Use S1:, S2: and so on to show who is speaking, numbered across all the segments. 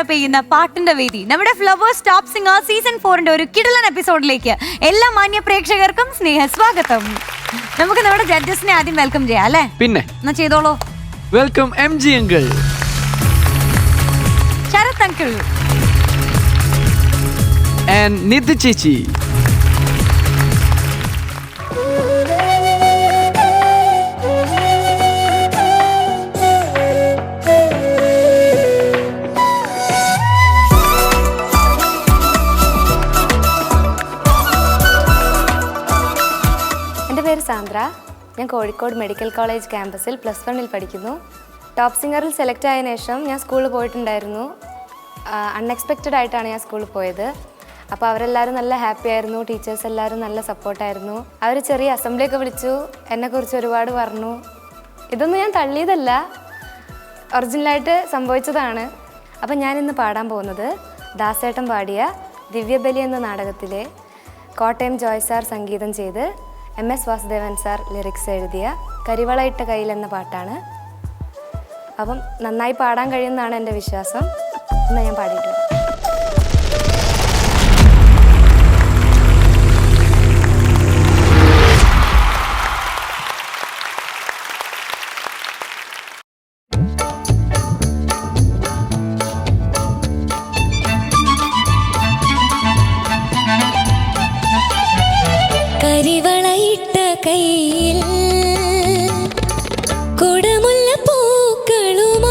S1: Up ചെയ്യുന്ന പാട്ടിന്റെ വേദി നമ്മുടെ ഫ്ലവേഴ്സ് ടോപ്പ് സിംഗർ സീസൺ 4 ഒരു കിടിലൻ എപ്പിസോഡിലേക്ക് എല്ലാ മാന്യ പ്രേക്ഷകർക്കും സ്നേഹ സ്വാഗതം. നമുക്ക് നമ്മുടെ ജഡ്ജസിനെ ആദ്യം വെൽക്കം ചെയ്യാം അല്ലേ?
S2: പിന്നെ
S1: എന്നാ ചെയ്തോളൂ.
S2: Welcome MG uncle,
S1: Sarath uncle
S2: and Nidhi ചേച്ചി.
S3: സാന്ദ്ര, ഞാൻ കോഴിക്കോട് മെഡിക്കൽ കോളേജ് ക്യാമ്പസിൽ +1 പഠിക്കുന്നു. ടോപ്പ് സിംഗറിൽ സെലക്ട് ആയതിനു ശേഷം ഞാൻ സ്കൂളിൽ പോയിട്ടുണ്ടായിരുന്നു. അൺഎക്സ്പെക്റ്റഡ് ആയിട്ടാണ് ഞാൻ സ്കൂളിൽ പോയത്. അപ്പോൾ അവരെല്ലാവരും നല്ല ഹാപ്പി ആയിരുന്നു. ടീച്ചേഴ്സ് എല്ലാവരും നല്ല സപ്പോർട്ടായിരുന്നു. അവർ ചെറിയ അസംബ്ലിയൊക്കെ വിളിച്ചു, എന്നെക്കുറിച്ച് ഒരുപാട് പറഞ്ഞു. ഇതൊന്നും ഞാൻ തള്ളിയതല്ല, ഒറിജിനലായിട്ട് സംഭവിച്ചതാണ്. അപ്പം ഞാനിന്ന് പാടാൻ പോകുന്നത് ദാസേട്ടൻ പാടിയ ദിവ്യബലി എന്ന നാടകത്തിലെ കോട്ടയം ജോയ് സാർ സംഗീതം ചെയ്ത് MS വാസുദേവൻ സാർ ലിറിക്സ് എഴുതിയ കരിവളയിട്ട കയ്യിൽ എന്ന പാട്ടാണ്. അപ്പം നന്നായി പാടാൻ കഴിയുമെന്നാണ് എൻ്റെ വിശ്വാസം. ഇന്ന് ഞാൻ പാടിയിട്ടുണ്ട്. കരിവളയിട്ട കയ്യിൽ കുടമുല്ല പൂക്കളുമായി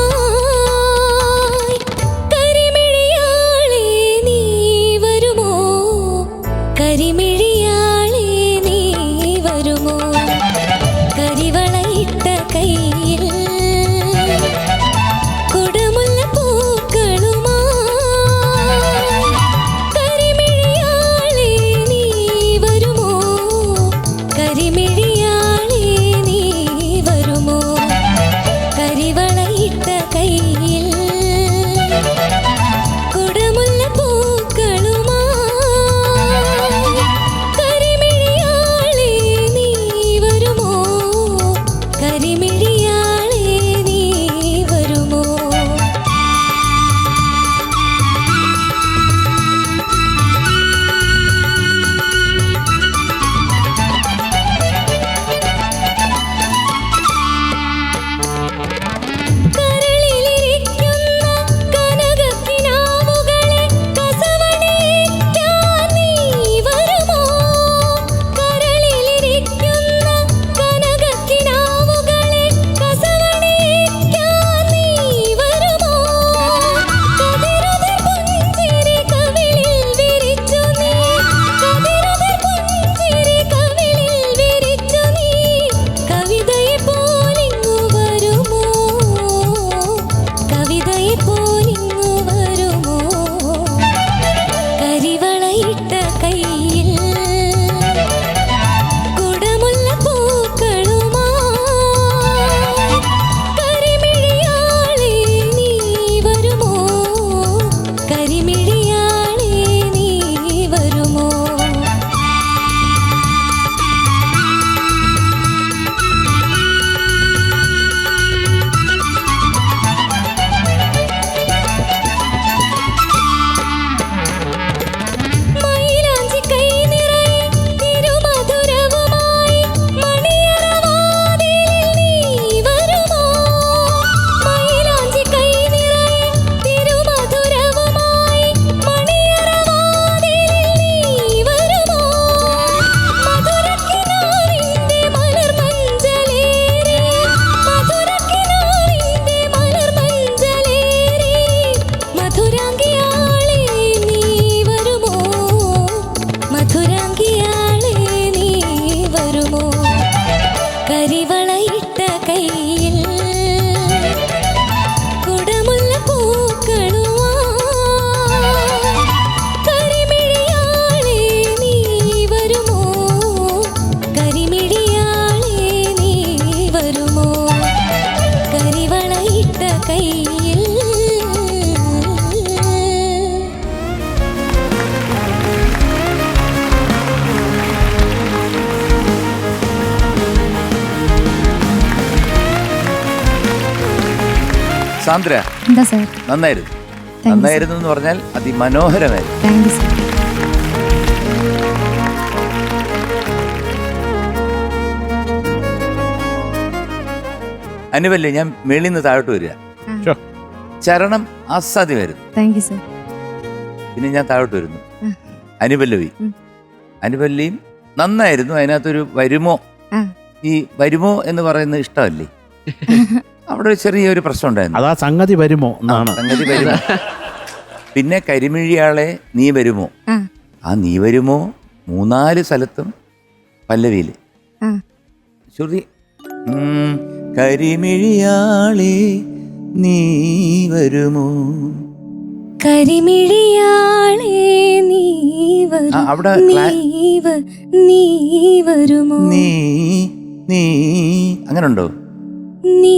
S3: കരിമിഴിയാളെ നീ വരുമോ? കരിമിഴിയാളെ നീ വരുമോ? കരിവളയിട്ട കയ്യിൽ കുടമുല്ല പൂക്കളുമായി കരിമിഴിയാളെ നീ വരുമോ? കരിമിഴിയാളെ നീ വരുമോ? കരിവളയിട്ട കയ്യിൽ കുടമുല്ല പൂക്കളുമായി കരിമിഴിയാളെ നീ വരുമോ? കരിമിഴിയാളെ നീ വരുമോ? കരിവളയിട്ട കയ്യിൽ കുടമുല്ല പൂക്കളുമായി കരിമിഴിയാളെ നീ വരുമോ? കരിമിഴിയാളെ നീ വരുമോ? കരിവളയിട്ട കയ്യിൽ
S4: സാന്ദ്ര,
S1: എന്താ സാർ?
S4: നന്നായിരുന്നു. നന്നായിരുന്നു എന്ന് പറഞ്ഞാൽ അതിമനോഹരമായിരുന്നു.
S3: Thank you sir.
S4: അനുവല്ലേ, ഞാൻ മേളിൽ നിന്ന് താഴോട്ട് വരിക. ചരണം അസാധ്യമായിരുന്നു.
S3: Thank you sir.
S4: പിന്നെ ഞാൻ താഴോട്ട് വരുന്നു. അനുപല്ലവി, അനുപല്ലിയും നന്നായിരുന്നു. അതിനകത്തൊരു വരുമോ, ഈ വരുമോ എന്ന് പറയുന്നത് ഇഷ്ടമല്ലേ? അവിടെ ഒരു ചെറിയൊരു പ്രശ്നം ഉണ്ടായിരുന്നു.
S5: അതാ സംഗതി വരുമോ എന്നാണ്.
S4: സംഗതി വരുമോ. പിന്നെ കരിമിഴിയാളെ നീ വരുമോ, ആ നീ വരുമോ 3-4 സ്ഥലത്തും പല്ലവിയില് ശ്രുതി. കരിമിഴിയാളെ നീ വരുമോ,
S3: കരിമിഴിയാളെ നീ
S4: അവിടെ
S3: നീ വരുമോ,
S4: നീ അങ്ങനെ ഉണ്ടോ?
S3: നീ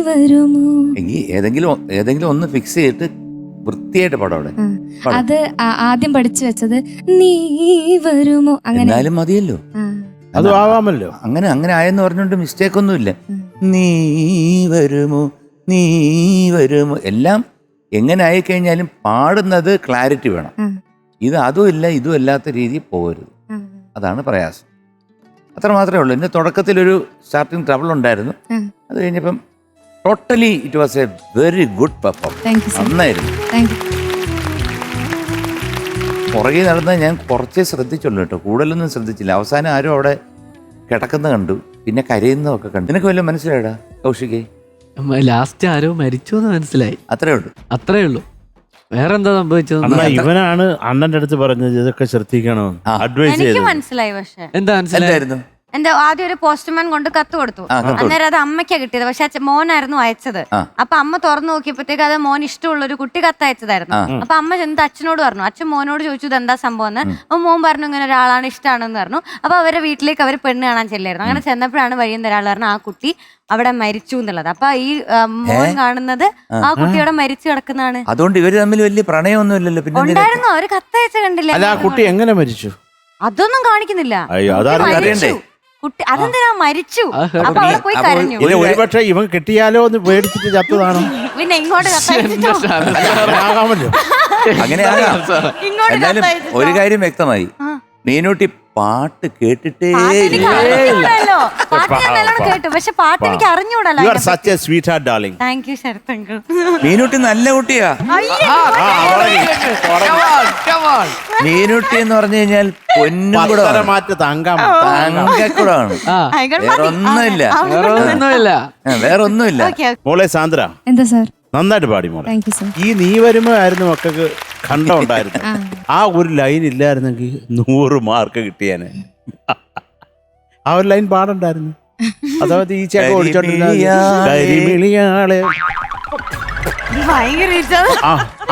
S3: വരുമോ.
S4: എങ്കിൽ ഏതെങ്കിലും ഒന്ന് ഫിക്സ് ചെയ്തിട്ട് വൃത്തിയായിട്ട് പാടാം അവിടെ.
S3: അത് ആദ്യം പഠിച്ചു വെച്ചത് നീ വരുമോ. അങ്ങനെ
S4: എന്നാലും മതിയല്ലോ,
S5: അത് ആവാമല്ലോ.
S4: അങ്ങനെ ആയെന്ന് പറഞ്ഞുകൊണ്ട് മിസ്റ്റേക്ക് ഒന്നുമില്ല. നീ വരുമോ, നീ വരുമോ, എല്ലാം എങ്ങനെ ആയിക്കഴിഞ്ഞാലും പാടുന്നത് ക്ലാരിറ്റി വേണം. ഇത് അതും ഇല്ല ഇതും അല്ലാത്ത രീതി പോകരുത്. അതാണ് പ്രയാസം. അത്ര മാത്രമേ ഉള്ളൂ. എൻ്റെ തുടക്കത്തിലൊരു സ്റ്റാർട്ടിങ് ട്രബിൾ ഉണ്ടായിരുന്നു. അത് കഴിഞ്ഞപ്പം totally it was A very good performance. നന്നായിരുന്നു. പുറകെ നടന്നാൽ ഞാൻ കുറച്ചേ ശ്രദ്ധിച്ചുള്ളൂ കേട്ടോ, കൂടുതലൊന്നും ശ്രദ്ധിച്ചില്ല. അവസാനം ആരും അവിടെ കിടക്കുന്ന കണ്ടു, പിന്നെ കരയുന്നതൊക്കെ കണ്ടു. നിനക്ക് വല്ലതും മനസ്സിലായടാ കൗശികേ?
S2: ലാസ്റ്റ് ആരോ മരിച്ചു എന്ന് മനസ്സിലായി.
S4: അത്രേ ഉള്ളൂ.
S2: വേറെന്താ സംഭവിച്ചത്?
S5: ഇവനാണ് അണ്ണന്റെ അടുത്ത് പറഞ്ഞത് ഇതൊക്കെ ശ്രദ്ധിക്കണം, അഡ്വൈസ്
S1: എനിക്ക്
S5: ചെയ്തു.
S1: മനസ്സിലായി. പക്ഷെ
S2: എന്താ മനസ്സിലായിരുന്നു?
S1: എന്റെ ആദ്യം ഒരു പോസ്റ്റ്മാൻ കൊണ്ട് കത്ത് കൊടുത്തു. അന്നേരം അത് അമ്മയ്ക്കാ കിട്ടിയത്. പക്ഷെ മോനായിരുന്നു അയച്ചത്. അപ്പൊ അമ്മ തുറന്നു നോക്കിയപ്പോഴത്തേക്ക് അത് മോൻ ഇഷ്ടമുള്ള ഒരു കുട്ടി കത്ത് അയച്ചതായിരുന്നു. അപ്പൊ അമ്മ ചെന്നിട്ട് അച്ഛനോട് പറഞ്ഞു. അച്ഛൻ മോനോട് ചോദിച്ചു ഇത് എന്താ സംഭവം എന്ന്. അപ്പൊ മോൻ പറഞ്ഞു ഇങ്ങനെ ഒരാളാണ് ഇഷ്ടമാണെന്ന് പറഞ്ഞു. അപ്പൊ അവരുടെ വീട്ടിലേക്ക് അവർ പെണ്ണ് കാണാൻ ചെല്ലായിരുന്നു. അങ്ങനെ ചെന്നപ്പോഴാണ് വഴിയും ഒരാൾ പറഞ്ഞു ആ കുട്ടി അവിടെ മരിച്ചു എന്നുള്ളത്. അപ്പൊ ഈ മോൻ കാണുന്നത് ആ കുട്ടി അവിടെ മരിച്ചു കിടക്കുന്നതാണ്.
S4: അതുകൊണ്ട് ഇവര് തമ്മിൽ വലിയ പ്രണയമൊന്നും ഇല്ലല്ലോ. പിന്നെ
S1: ഉണ്ടായിരുന്നോ ഒരു കത്തയച്ച കണ്ടില്ല?
S5: അല്ല, ആ കുട്ടി എങ്ങനെ മരിച്ചു?
S1: അതൊന്നും കാണിക്കുന്നില്ല.
S4: അറിയണ്ടേ?
S1: കുട്ടി അതെന്തിനാ മരിച്ചു? അപ്പൊ അവിടെ പോയി കരഞ്ഞു.
S5: ഒരുപക്ഷെ ഇവൻ കിട്ടിയാലോ എന്ന് പേടിച്ചിട്ട് ചത്തതാണോ?
S1: പിന്നെ ഇങ്ങോട്ട്
S5: ആകാമല്ലോ.
S4: അങ്ങനെ ആകാം. എന്നാലും ഒരു കാര്യം വ്യക്തമായി, മീനൂട്ടി പാട്ട് കേട്ടിട്ടേ
S1: കേട്ടു. പക്ഷെ പാട്ട് എനിക്ക് അറിഞ്ഞൂടല്ലോ.
S5: You are such a sweetheart, darling.
S1: Thank you Sarath uncle.
S4: Meenootty നല്ല കുട്ടിയാ. മീനൂട്ടി എന്ന് പറഞ്ഞു കഴിഞ്ഞാൽ പൊന്നും കൂടെ തങ്കക്കൂടാണ്. വേറൊന്നുമില്ല.
S5: മോളെ സാന്ദ്ര,
S3: എന്താ സാർ?
S5: നന്നായിട്ട് പാടി മോളെ.
S3: Thank you sir.
S5: ഈ നീ വരുമ്പോ ആയിരുന്നു മക്കൾക്ക് കണ്ടുണ്ടായിരുന്നു. ആ ഒരു ലൈൻ ഇല്ലായിരുന്നെങ്കിൽ 100 മാർക്ക് കിട്ടിയാനെ. ആ ഒരു ലൈൻ പാടണ്ടായിരുന്നു. അതായത് ഈ ചേട്ടൻ ഓടിച്ചോണ്ടിരുന്നാളെ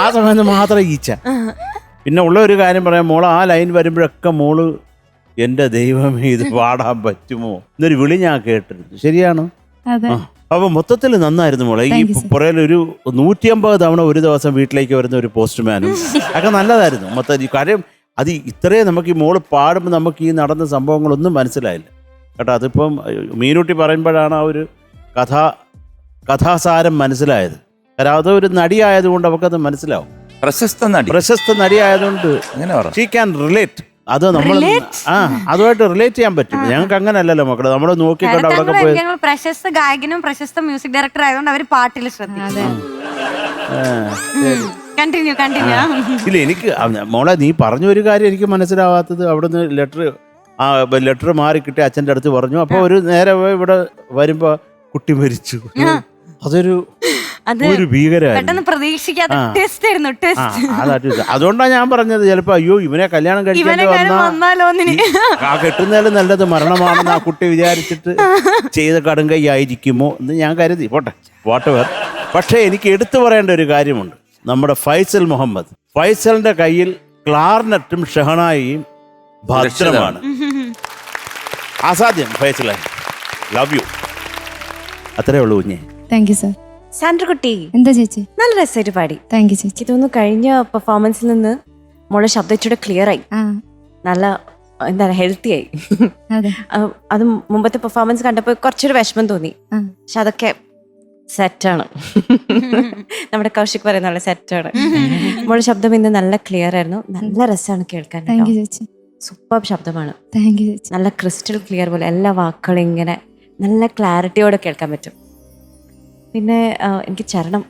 S5: ആ സമയത്ത് മാത്രം ഈച്ച. പിന്നെ ഉള്ള ഒരു കാര്യം പറയാം, മോള് ആ ലൈൻ വരുമ്പോഴൊക്കെ മോള് എന്റെ ദൈവമേ ഇത് പാടാൻ പറ്റുമോ എന്നൊരു വിളി ഞാൻ കേട്ടിരുന്നു. ശരിയാണോ? അപ്പൊ മൊത്തത്തിൽ നന്നായിരുന്നു മോളെ. ഈ പുറകിലൊരു 150 തവണ ഒരു ദിവസം വീട്ടിലേക്ക് വരുന്ന ഒരു പോസ്റ്റ്മാനും ഒക്കെ നല്ലതായിരുന്നു മൊത്തം. കാര്യം അത് ഇത്രയും നമുക്ക് ഈ മോള് പാടുമ്പോൾ നമുക്ക് ഈ നടന്ന സംഭവങ്ങളൊന്നും മനസ്സിലായില്ല കേട്ടോ. അതിപ്പം മീനൂട്ടി പറയുമ്പോഴാണ് ആ ഒരു കഥാസാരം മനസ്സിലായത്. കാരണം അതൊരു നടിയായതുകൊണ്ട് അവക്കത് മനസ്സിലാവും. പ്രശസ്ത നടിയായതുകൊണ്ട് ഷീ ക്യാൻ റിലേറ്റ്. അത് നമ്മൾ അതുമായിട്ട് റിലേറ്റ് ചെയ്യാൻ പറ്റും. ഞങ്ങൾക്ക് അങ്ങനെ അല്ലല്ലോ മക്കളെ, നമ്മൾ നോക്കിക്കൊണ്ട് അവിടെ പോയി.
S1: പ്രശസ്ത ഗായകനും പ്രശസ്ത മ്യൂസിക് ഡയറക്ടർ ആയതുകൊണ്ട് അവർ പാട്ടിൽ ശ്രദ്ധിക്കും.
S5: ഇല്ല, എനിക്ക് മോളെ നീ പറഞ്ഞ ഒരു കാര്യം എനിക്ക് മനസ്സിലാവാത്തത്, അവിടുന്ന് ലെറ്റർ മാറി കിട്ടി അച്ഛൻ്റെ അടുത്ത് പറഞ്ഞു. അപ്പൊ ഒരു നേരെ ഇവിടെ വരുമ്പോ കുട്ടി മരിച്ചു. അതൊരു അതുകൊണ്ടാണ് ഞാൻ പറഞ്ഞത് ചിലപ്പോ അയ്യോ ഇവനെ കല്യാണം കഴിക്കേണ്ടി വന്നാലോ, ആ കെട്ടുന്നതിലും നല്ലത് മരണമാണെന്ന് ആ കുട്ടി വിചാരിച്ചിട്ട് ചെയ്ത കടുങ്കൈ ആയിരിക്കുമോ എന്ന് ഞാൻ കരുതി. പോട്ടെ, വാട്ടെവർ. പക്ഷെ എനിക്ക് എടുത്തു പറയേണ്ട ഒരു കാര്യമുണ്ട്. നമ്മുടെ ഫൈസൽ മുഹമ്മദ്, ഫൈസലിന്റെ കയ്യിൽ ക്ലാർനെറ്റും ഷഹനായിയും ഭദ്രമാണ്. അസാധ്യം. ഫൈസലെ, ലവ് യു. അത്രേ ഉള്ളൂ കുഞ്ഞെ.
S3: Thank you sir.
S6: സാൻഡ്രക്കുട്ടി,
S3: എന്താ ചേച്ചി?
S6: നല്ല രസമായിട്ട് പാടി.
S3: താങ്ക് യു ചേച്ചി.
S6: ഇതൊന്ന് കഴിഞ്ഞ പെർഫോമൻസിൽ നിന്ന് മോളെ ശബ്ദം ഇച്ചിരി ക്ലിയർ ആയി, നല്ല എന്താണ് ഹെൽത്തി ആയി. അത് മുമ്പത്തെ പെർഫോമൻസ് കണ്ടപ്പോൾ കുറച്ചൊരു വിഷമം തോന്നി. പക്ഷെ അതൊക്കെ സെറ്റാണ്. നമ്മുടെ കൗശിക് പറയുന്ന പോലെ സെറ്റാണ്. മോളുടെ ശബ്ദം ഇന്ന് നല്ല ക്ലിയർ ആയിരുന്നു. നല്ല രസമാണ് കേൾക്കാൻ.
S7: താങ്ക് യു ചേച്ചി.
S6: സൂപ്പർ ശബ്ദമാണ്.
S7: താങ്ക് യു ചേച്ചി.
S6: നല്ല ക്രിസ്റ്റൽ ക്ലിയർ പോലെ എല്ലാ വാക്കുകളും ഇങ്ങനെ നല്ല ക്ലാരിറ്റിയോടെ കേൾക്കാൻ പറ്റും. പിന്നെ എനിക്ക് ചരണം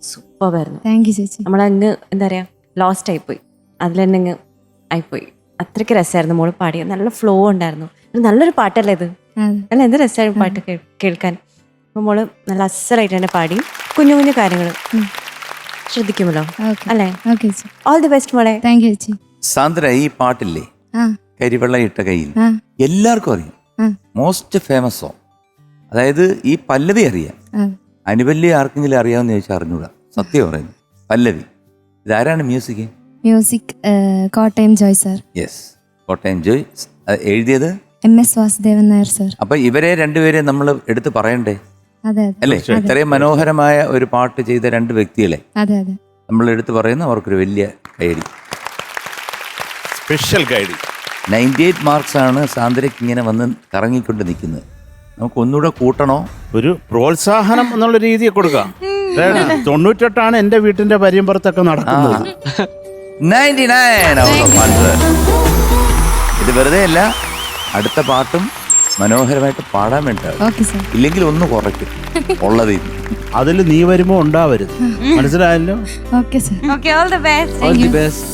S6: സൂപ്പറായിരുന്നു.
S7: താങ്ക് യു ചേച്ചി.
S6: നമ്മളങ്ങ് എന്താ പറയുക, ലോസ്റ്റ് ആയിപ്പോയി. അതിൽ തന്നെ അങ്ങ് ആയിപ്പോയി. അത്രയ്ക്ക് രസമായിരുന്നു മോള് പാടിയത്. നല്ല ഫ്ലോ ഉണ്ടായിരുന്നു. നല്ലൊരു പാട്ടല്ലേ ഇത്?
S7: അതെ.
S6: അല്ല, എന്ത് രസമായിരുന്നു പാട്ട് കേൾക്കാൻ. അപ്പോൾ മോള് നല്ല അസലായിട്ട് തന്നെ പാടി. കുഞ്ഞു കുഞ്ഞു കാര്യങ്ങൾ ശ്രദ്ധിക്കുമല്ലോ
S7: ഓക്കെ.
S6: അല്ലേ?
S7: ഓക്കെ ചേച്ചി.
S6: ഓൾ ദി ബെസ്റ്റ് മോളെ.
S7: താങ്ക് യു ചേച്ചി.
S4: സാന്ദ്ര, ഈ പാട്ടില്ലേ
S7: ആ
S4: കരിവെള്ള ഇട്ട കയ്യിൽ
S7: ആ
S4: എല്ലാവർക്കും അറിയാം.
S7: ആ
S4: മോസ്റ്റ് ഫേമസ് സോങ്. അതായത് ഈ പല്ലവി അറിയാം,
S7: ആ.
S4: അനുപല്ലി ആർക്കെങ്കിലും അറിയാമെന്ന് ചോദിച്ചാൽ അറിഞ്ഞൂടാ. സത്യം പറയുന്നു. പല്ലവി ഇതാരാണ് music?
S7: Music Kottayam Joy sir.
S4: Yes, Kottayam Joy. എഴുതിയത്
S7: MS വാസുദേവൻ നായർ സാർ.
S4: അപ്പൊ ഇവരെ രണ്ടുപേരെ നമ്മൾ എടുത്ത് പറയണ്ടേ
S7: അതെ
S4: അല്ലേ? ഇത്രയും മനോഹരമായ ഒരു പാട്ട് ചെയ്ത രണ്ട് വ്യക്തികളെ
S7: അതെ അതെ.
S4: നമ്മൾ എടുത്ത് പറയുന്നു. അവർക്കൊരു വലിയ കൈഡി.
S5: Special guide.
S4: 98 മാർക്സ് ആണ് സാന്ദ്രയ്ക്ക് ഇങ്ങനെ വന്ന് കറങ്ങിക്കൊണ്ട് നിൽക്കുന്നത്. നമുക്ക് ഒന്നുകൂടെ കൂട്ടണോ?
S5: ഒരു പ്രോത്സാഹനം എന്നുള്ള രീതിയിൽ കൊടുക്കാം. 98 എന്റെ വീട്ടിന്റെ പരിയമ്പുറത്തൊക്കെ നടക്കുന്നത്.
S4: 99 out of 100. ഇത് വെറുതെ അല്ല, അടുത്ത പാട്ടും മനോഹരമായിട്ട് പാടാൻ വേണ്ടിയാണ്.
S7: Okay sir.
S4: ഇല്ലെങ്കിൽ ഒന്ന് കുറയ്ക്കും ഉള്ളത്.
S5: അതിൽ നീ വരുമ്പോ ഉണ്ടാവരുത്. മനസ്സിലായല്ലോ?
S7: Okay sir.
S1: Okay, all the best.
S2: All the best.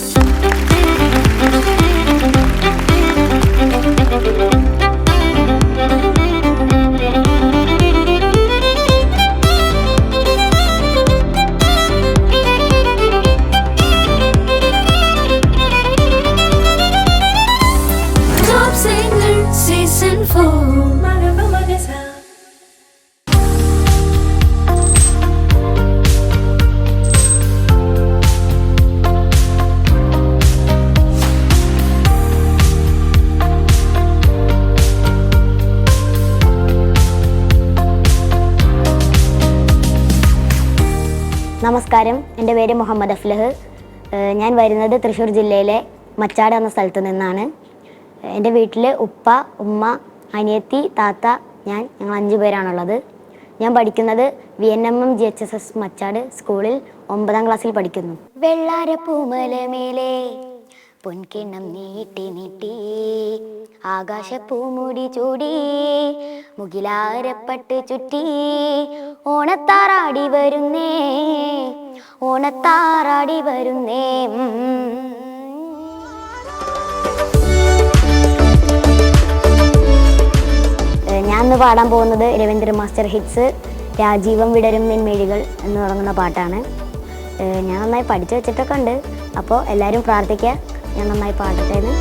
S8: Top Singer Season 4.
S9: നമസ്കാരം, എൻ്റെ പേര് മുഹമ്മദ് അഫ്ലഹ്. ഞാൻ വരുന്നത് തൃശ്ശൂർ ജില്ലയിലെ മച്ചാട് എന്ന സ്ഥലത്ത് നിന്നാണ്. എൻ്റെ വീട്ടിൽ ഉപ്പ, ഉമ്മ, അനിയത്തി, താത്ത, ഞങ്ങൾ 5 പേരാണുള്ളത്. ഞാൻ പഠിക്കുന്നത് VNMM GHSS മച്ചാട് സ്കൂളിൽ 9ാം ക്ലാസ്സിൽ പഠിക്കുന്നു. വെള്ളാരപ്പൂമലമേലെ പൊൻകിണ്ണം നീട്ടി നീട്ടി ആകാശപ്പൂമുടി ചൂടി മുകിലാരപ്പട്ട് ചുറ്റി ഓണത്താറാടി വരുന്നേ, ഓണത്താറാടി വരുന്നേ. ഞാൻ ഇന്ന് പാടാൻ പോകുന്നത് രവീന്ദ്ര മാസ്റ്റർ ഹിറ്റ്സ് രാജീവം വിടരും നിൻമിഴികൾ എന്ന് തുടങ്ങുന്ന പാട്ടാണ്. ഞാൻ നന്നായി പഠിച്ചു വെച്ചിട്ടൊക്കെ ഉണ്ട്. അപ്പോൾ എല്ലാവരും പ്രാർത്ഥിക്കുക ഞാൻ നന്നായി പാടട്ടെ എന്ന്.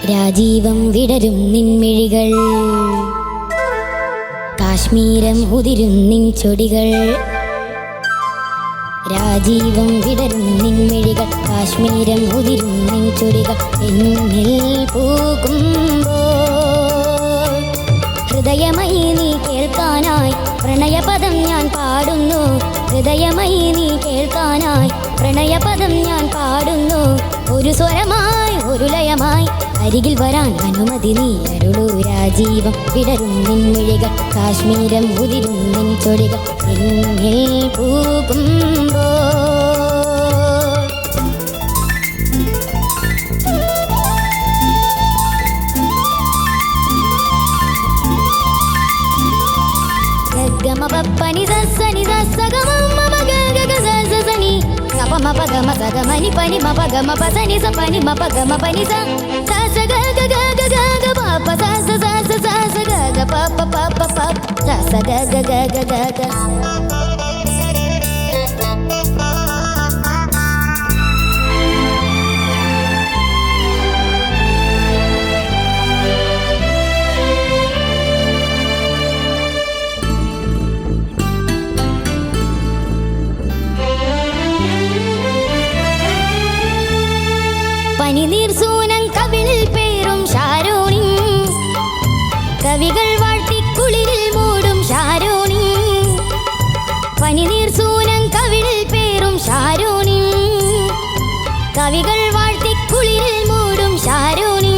S9: രാജീവം വിടരും നിൻമിഴികൾ, കാശ്മീരം ഉതിരും നിൻ ചൊടികൾ. രാജീവം വിടരും നിൻമിഴികൾ, കാശ്മീരം ഉതിരും നിൻ ചൊടികൾ. എന്നിൽ പൂക്കുമ്പോൾ ഹൃദയമൈ നീ കേൾക്കാനായി പ്രണയപദം ഞാൻ പാടുന്നു. ഹൃദയമൈ നീ കേൾക്കാനായി പ്രണയപദം ഞാൻ പാടുന്നു. ഒരു സ്വരമായി ഒരു ലയമായി അരികിൽ വരാൻ അനുമതി നീ അരുളൂ. രാജീവം വിടരും നിൻമിഴികൾ, കാശ്മീരം ഉതിരും നിൻ ചൊടികൾ. എന്നിൽ പൂക്കുമ്പോൾ ma pa ga ma sa ga ma ni pa ni ma pa ga ma pa sa ni sa pa ni ma pa ga ma pa ni sa sa sa ga ga ga ga ga ga pa pa sa sa sa sa sa sa ga ga pa pa pa pa pa sa sa ga ga ga ga ga ga. പനിനീർ സൂനം കവിളിൽ പേരും ഷാരോണി കവികൾ വാഴ്ത്തി കുളിരിൽ മൂടും ഷാരോണി പനിനീർ സൂനം കവിളിൽ പേരും ഷാരോണി കവികൾ വാഴ്ത്തി കുളിരിൽ മൂടും ഷാരോണി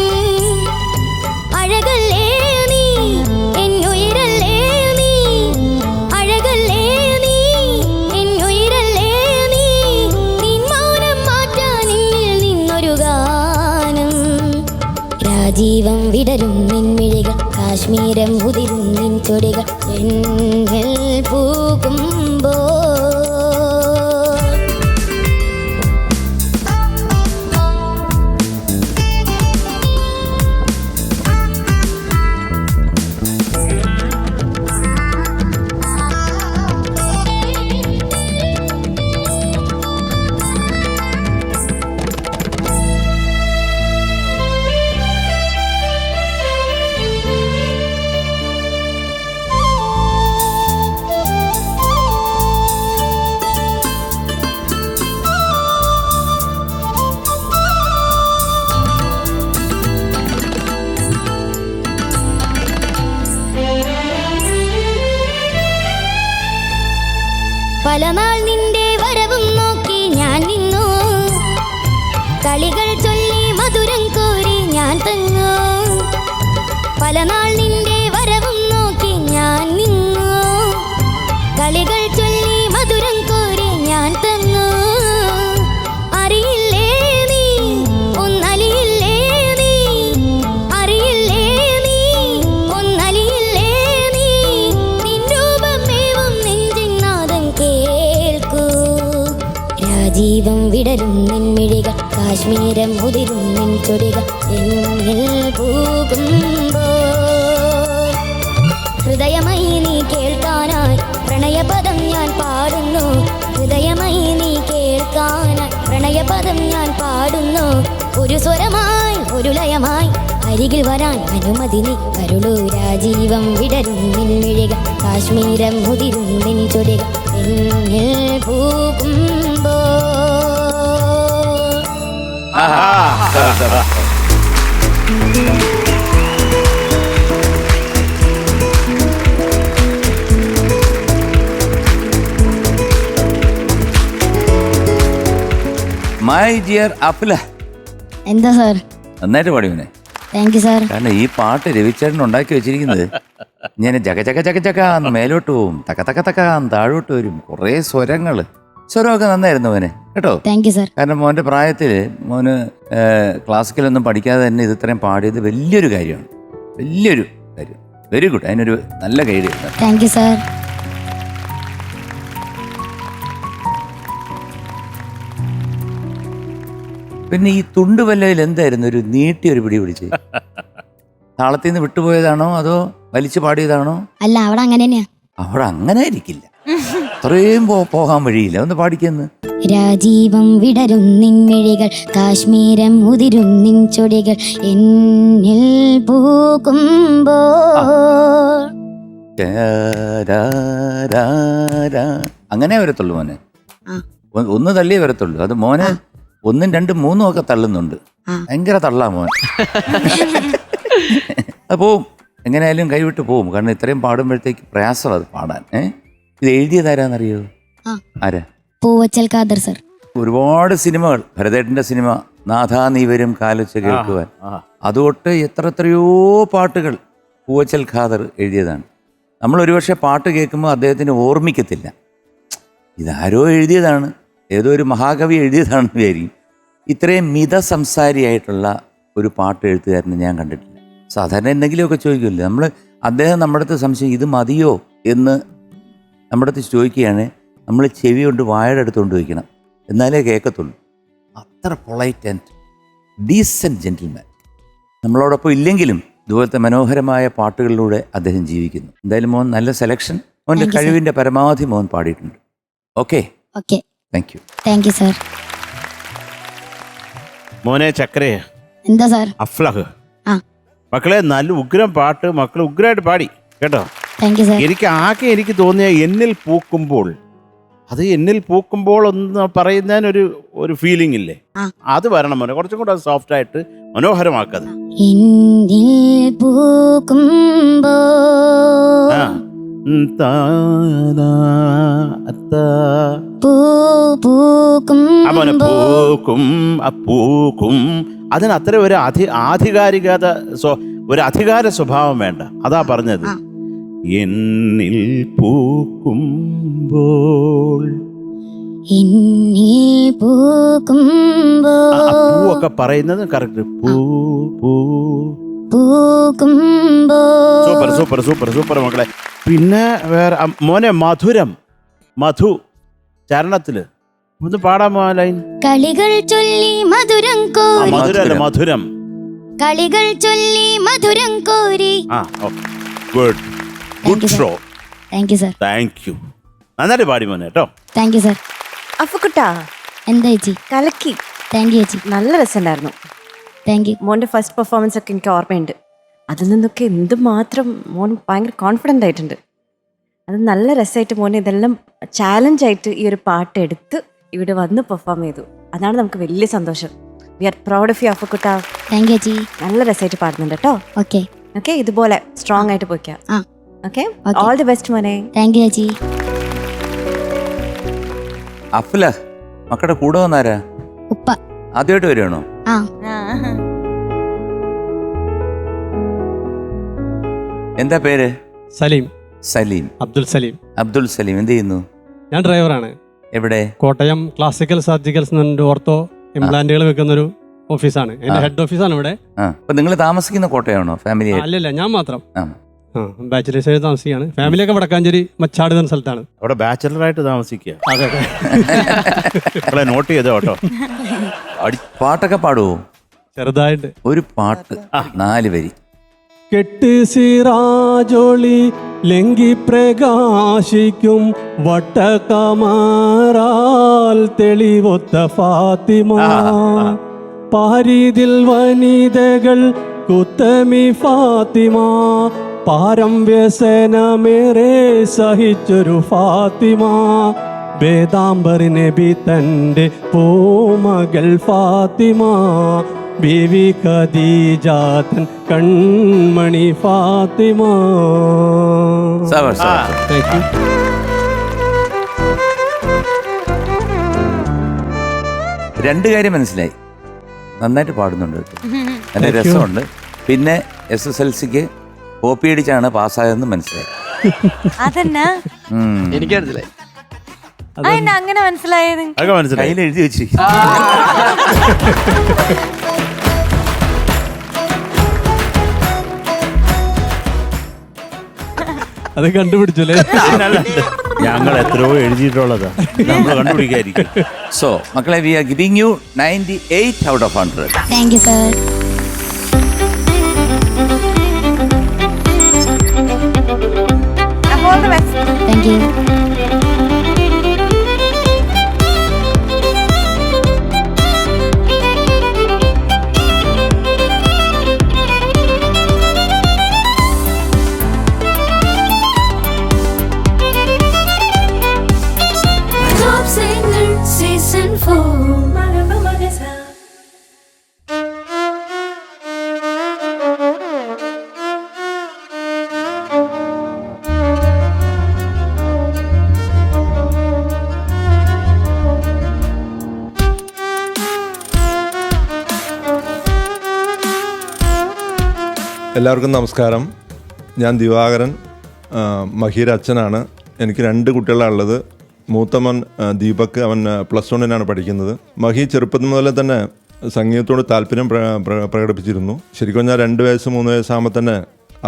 S9: അഴകല്ലേ നീ എന്നുയിരല്ലേ നീ അഴകല്ലേ നീ എന്നുയിരല്ലേ നീ നിൻ മൗനം മാറ്റാൻ എന്നിൽ നിന്നൊരു ഗാനം രാജീവം വിടരും നിൻമിഴികൾ കാശ്മീരം ഉതിരും നിൻ ചൊടികൾ എന്നിൽ പൂക്കുമ്പോൾ പലനാൾ നിന്റെ വരവും നോക്കി ഞാൻ നിന്നു കളികൾ ചൊല്ലി മധുരം കോരി ഞാൻ തന്നു പലനാൾ നിന്റെ വരവും നോക്കി ഞാൻ നിന്നു കളികൾ ചൊല്ലി മധുരം കോരി ഞാൻ തന്നു അറിയില്ലേ നീ ഒന്നലിയില്ലേ നീ അറിയില്ലേ നീ ഒന്നലിയില്ലേ നീ നിൻ രൂപമേവും നെഞ്ചിൻ നാദം കേൾക്കൂ രാജീവം വിടരും നിൻമിഴികൾ കാശ്മീരം ഉതിരും നിൻ ചൊടികൾ എന്നിൽ പൂകുമ്പോൾ ഹൃദയമായി നീ കേൾക്കാനായി പ്രണയപദം ഞാൻ പാടുന്നു ഹൃദയമായി നീ കേൾക്കാനായി പ്രണയപദം ഞാൻ പാടുന്നു ഒരു സ്വരമായി ഒരു ലയമായി അരികിൽ വരാൻ അനുമതി നീ കരുളൂ രാജീവം വിടരും നിൻമിഴികൾ കാശ്മീരം ഉതിരും നിൻ ചൊടികൾ എന്നിൽ പൂകുമ്പോൾ
S4: മൈ ഡിയർ അഫ്ല,
S9: എന്താ സാർ?
S4: നന്നായിട്ട് പാടിയോനെ.
S9: Thank you sir.
S4: കാരണം ഈ പാട്ട് രവിചേട്ടൻ ഉണ്ടാക്കി വെച്ചിരിക്കുന്നത് ഇങ്ങനെ ജക ജക ജക ജകാന്ന് മേലോട്ട് പോവും, തക്ക തക്ക തക്കാന്ന് താഴോട്ട് വരും, കുറേ സ്വരമൊക്കെ നന്നായിരുന്നു മോനെ കേട്ടോ.
S9: Thank you sir.
S4: കാരണം മോൻ്റെ പ്രായത്തിൽ മോന് ക്ലാസിക്കലൊന്നും പഠിക്കാതെ തന്നെ ഇത് ഇത്രയും പാടിയത് വലിയൊരു കാര്യമാണ്, വലിയൊരു കാര്യം. വെരി ഗുഡ്, അതിനൊരു നല്ല ഗൈഡ്.
S9: Thank you sir.
S4: പിന്നെ ഈ തുണ്ടുവല്ലയിൽ എന്തായിരുന്നു ഒരു നീട്ടിയൊരു പിടി പിടിച്ച്? താളത്തിൽ നിന്ന് വിട്ടുപോയതാണോ അതോ വലിച്ചു പാടിയതാണോ?
S9: അല്ല, അവിടെ അങ്ങനെ തന്നെയാ.
S4: അവിടെ അങ്ങനെ ആയിരിക്കില്ല, അത്രയും പോകാൻ വഴിയില്ല. ഒന്ന് പാടിക്കുന്നു.
S9: രാജീവം വിടരും നിൻമിഴികൾ കാശ്മീരം ഉതിരും നിൻ ചൊടികൾ എന്നിൽ പൂക്കുമ്പോൾ
S4: അങ്ങനെ വരത്തുള്ളൂ മോനെ. ഒന്ന് തള്ളിയേ വരത്തുള്ളൂ. അത് മോനെ 1, 2, 3 ഒക്കെ തള്ളുന്നുണ്ട്. ഭയങ്കര തള്ളാ മോൻ. അത് പോവും, എങ്ങനെയായാലും കൈവിട്ട് പോവും. കാരണം ഇത്രയും പാടുമ്പോഴത്തേക്ക് പ്രയാസം അത് പാടാൻ. ഇത് എഴുതിയതാരാന്നറിയോ? ആരാ?
S9: പൂവച്ചൽ ഖാദർ സർ.
S4: ഒരുപാട് സിനിമകൾ, ഭരതേട്ടൻ്റെ സിനിമ നാഥാ നീ വരും കാലൊച്ച കേൾക്കുവാൻ, അതുതൊട്ട് എത്രയോ പാട്ടുകൾ പൂവച്ചൽ ഖാദർ എഴുതിയതാണ്. നമ്മൾ ഒരുപക്ഷെ പാട്ട് കേൾക്കുമ്പോൾ അദ്ദേഹത്തിന് ഓർമ്മിക്കത്തില്ല ഇതാരോ എഴുതിയതാണ്, ഏതോ ഒരു മഹാകവി എഴുതിയതാണെന്ന് വിചാരിക്കും. ഇത്രയും മിതസംസാരിയായിട്ടുള്ള ഒരു പാട്ട് എഴുത്തുകാരനെ ഞാൻ കണ്ടിട്ടില്ല. സാധാരണ എന്തെങ്കിലുമൊക്കെ ചോദിക്കില്ല നമ്മൾ. അദ്ദേഹം നമ്മുടെ അടുത്ത് സംശയം ഇത് മതിയോ എന്ന് നമ്മുടെ അടുത്ത് ചോദിക്കുകയാണ്. നമ്മൾ ചെവി കൊണ്ട് വായുടെ അടുത്ത് കൊണ്ട് വയ്ക്കണം. എന്നാലേ കേൾക്കത്തുള്ളൂ. അത്ര പൊളൈറ്റ് ആൻഡ് ഡീസൻറ്റ് ജെന്റിൽമാൻ. നമ്മളോടൊപ്പം ഇല്ലെങ്കിലും ഇതുപോലത്തെ മനോഹരമായ പാട്ടുകളിലൂടെ അദ്ദേഹം ജീവിക്കുന്നു. എന്തായാലും മോൻ നല്ല സെലക്ഷൻ. മോൻ്റെ കഴിവിൻ്റെ പരമാവധി മോൻ പാടിയിട്ടുണ്ട്. Okay,
S9: okay,
S4: thank U.
S9: Thank you sir.
S5: മോനെ ചക്കരേ,
S9: എന്താ സാർ?
S5: അഫ്ലഹ്,
S9: ആ,
S5: മക്കളെ നല്ല ഉഗ്രം പാട്ട് മക്കൾ ഉഗ്രായിട്ട് പാടി കേട്ടോ.
S9: Thank you sir.
S5: എനിക്ക് തോന്നിയ എന്നിൽ പൂക്കുമ്പോൾ, അത് എന്നിൽ പൂക്കുമ്പോൾ ഒന്ന് പറയുന്നതിനൊരു ഒരു ഫീലിംഗ് ഇല്ലേ, അത് വരണം മോനെ. കുറച്ചും കൂടെ സോഫ്റ്റ് ആയിട്ട് മനോഹരമാക്കത്.
S9: എന്നിൽ പൂക്കുമ്പോൾ
S5: ആ അവനെ പൂക്കും പൂക്കും. അതിന് അത്ര ഒരു ആധികാരികത, ഒരു അധികാര സ്വഭാവം വേണ്ട. അതാ പറഞ്ഞത്, എന്നിൽ പൂക്കുമ്പോൾ. പൂവൊക്കെ പറയുന്നത് correct. Super super super super മക്കളെ. പിന്നെ വേറെ മോനെ മധുരം, മധു ചരണത്തില് ഒന്ന് പാടാമോ ലൈൻ?
S9: കളികൾ ചൊല്ലി മധുരം കോരി.
S5: മധുരല്ല, മധുരം.
S9: കളികൾ ചൊല്ലി മധുരം കോരി.
S5: Good good show.
S9: Thank you sir.
S5: Thank U. നന്നായിട്ട് പാടി മോനെ കേട്ടോ.
S9: Thank you sir.
S6: അഫുക്കുട്ടാ,
S9: എന്താ ചേച്ചി?
S6: കലക്കി.
S9: താങ്ക് യു ചേച്ചി.
S6: നല്ല രസമുണ്ടായിരുന്നു.
S9: Thank you.
S6: മോൻ്റെ ഫസ്റ്റ് പെർഫോമൻസ് ഒക്കെ എനിക്ക് ഓർമ്മയുണ്ട്. അതിൽ നിന്നൊക്കെ എന്തുമാത്രം മോൻ ഭയങ്കര കോൺഫിഡൻ്റ് ആയിട്ടുണ്ട്. അത് നല്ല രസമായിട്ട് മോനെ ഇതെല്ലാം ചാലഞ്ചായിട്ട് ഈ ഒരു പാട്ട് എടുത്ത് ഇവിടെ വന്ന് പെർഫോം ചെയ്തു. അതാണ് നമുക്ക് വലിയ സന്തോഷം. We are proud of you അഫുക്കുട്ടാ.
S9: താങ്ക് യു ചേച്ചി.
S6: നല്ല രസമായിട്ട് പാടുന്നുണ്ട് കേട്ടോ.
S9: ഓക്കെ
S6: ഓക്കെ, ഇതുപോലെ സ്ട്രോങ് ആയിട്ട് പോയിക്കാം. ഓക്കെ, ഓൾ ദി ബെസ്റ്റ് മോനെ.
S9: താങ്ക് യു ചേച്ചി.
S4: അഫ്ലഹ്, മക്കളുടെ കൂടെ വന്നാരാ?
S9: ഉപ്പ.
S4: ആദ്യമായിട്ട് വരുവാണോ?
S9: ആ,
S4: എന്താ പേര്?
S10: സലീം.
S4: സലീം.
S10: അബ്ദുൽ സലീം.
S4: അബ്ദുൽ സലീം. എന്ത് ചെയ്യുന്നു?
S10: ഞാൻ ഡ്രൈവറാണ്.
S4: എവിടെ?
S10: കോട്ടയം ക്ലാസിക്കൽ സർജിക്കൽസ് എന്നൊരു ഓർത്തോ ഇംപ്ലാന്റുകൾ വെക്കുന്നൊരു ഓഫീസാണ്. എന്റെ ഹെഡ് ഓഫീസാണ് ഇവിടെ.
S4: അപ്പൊ നിങ്ങൾ താമസിക്കുന്ന കോട്ടയാണോ? ഫാമിലി?
S10: അല്ലല്ല, ഞാൻ മാത്രം ബാച്ചിലേഴ്സ് ആയിട്ട് താമസിക്കുകയാണ്. ഫാമിലിയൊക്കെ വടക്കാഞ്ചേരി മച്ചാട് എന്ന സ്ഥലത്താണ്.
S5: അവിടെ ബാച്ചലറായിട്ട് താമസിക്കുക.
S10: അതെ
S5: അതെ, നോട്ട് ചെയ്തോ കേട്ടോ.
S4: പാട്ടൊക്കെ പാടുവോ?
S10: ചെറുതായിട്ട്
S4: ഒരു പാട്ട് 4 വരി.
S10: കെട്ട് സിറാജൊളി ലംഘി പ്രകാശിക്കും വട്ടകമാറാൽ തെളിവൊത്ത ഫാത്തിമ. പാരീതിൽ വനിതകൾ കുത്തമി ഫാത്തിമ. പാരം വ്യസനമേറെ സഹിച്ചൊരു ഫാത്തിമ. വേദാംബർ നബി തൻ്റെ പൂമകൾ ഫാത്തിമ. ബീവി ഖദീജാതൻ കൺമണി ഫാത്തിമ. Thank you.
S4: രണ്ട് കാര്യം മനസ്സിലായി. നന്നായിട്ട് പാടുന്നുണ്ട്, നല്ല രസമുണ്ട്. പിന്നെ SSLCക്ക് കോപ്പി അടിച്ചാണ് പാസ്സായതെന്ന് മനസ്സിലായി.
S1: അതെന്നാ
S2: എനിക്ക് മനസ്സിലായി.
S1: അങ്ങനെ മനസ്സിലായത്?
S4: കയ്യിൽ എഴുതി വെച്ചിരിക്കും.
S10: അത് കണ്ടുപിടിച്ചല്ലേ?
S5: ഞങ്ങൾ എത്രയോ എഴുതിയിട്ടുള്ളതാ, നമ്മൾ കണ്ടുപിടിക്കായിരിക്കും.
S4: സോ മക്കളെ, we are giving you 98 out of 100.
S9: Thank you sir. Thank you.
S8: Top Singer Season 4.
S11: എല്ലാവർക്കും നമസ്കാരം. ഞാൻ ദിവാകരൻ, മഹീര അച്ഛനാണ്. എനിക്ക് 2 കുട്ടികളാണുള്ളത്. മൂത്തമൻ ദീപക്, അവൻ +1 പഠിക്കുന്നത്. മഹി ചെറുപ്പത്തിൽ മുതലേ തന്നെ സംഗീതത്തോട് താല്പര്യം പ്രകടിപ്പിച്ചിരുന്നു. ശരിക്കും ഞാൻ 2 വയസ്സ് 3 വയസ്സാകുമ്പോൾ തന്നെ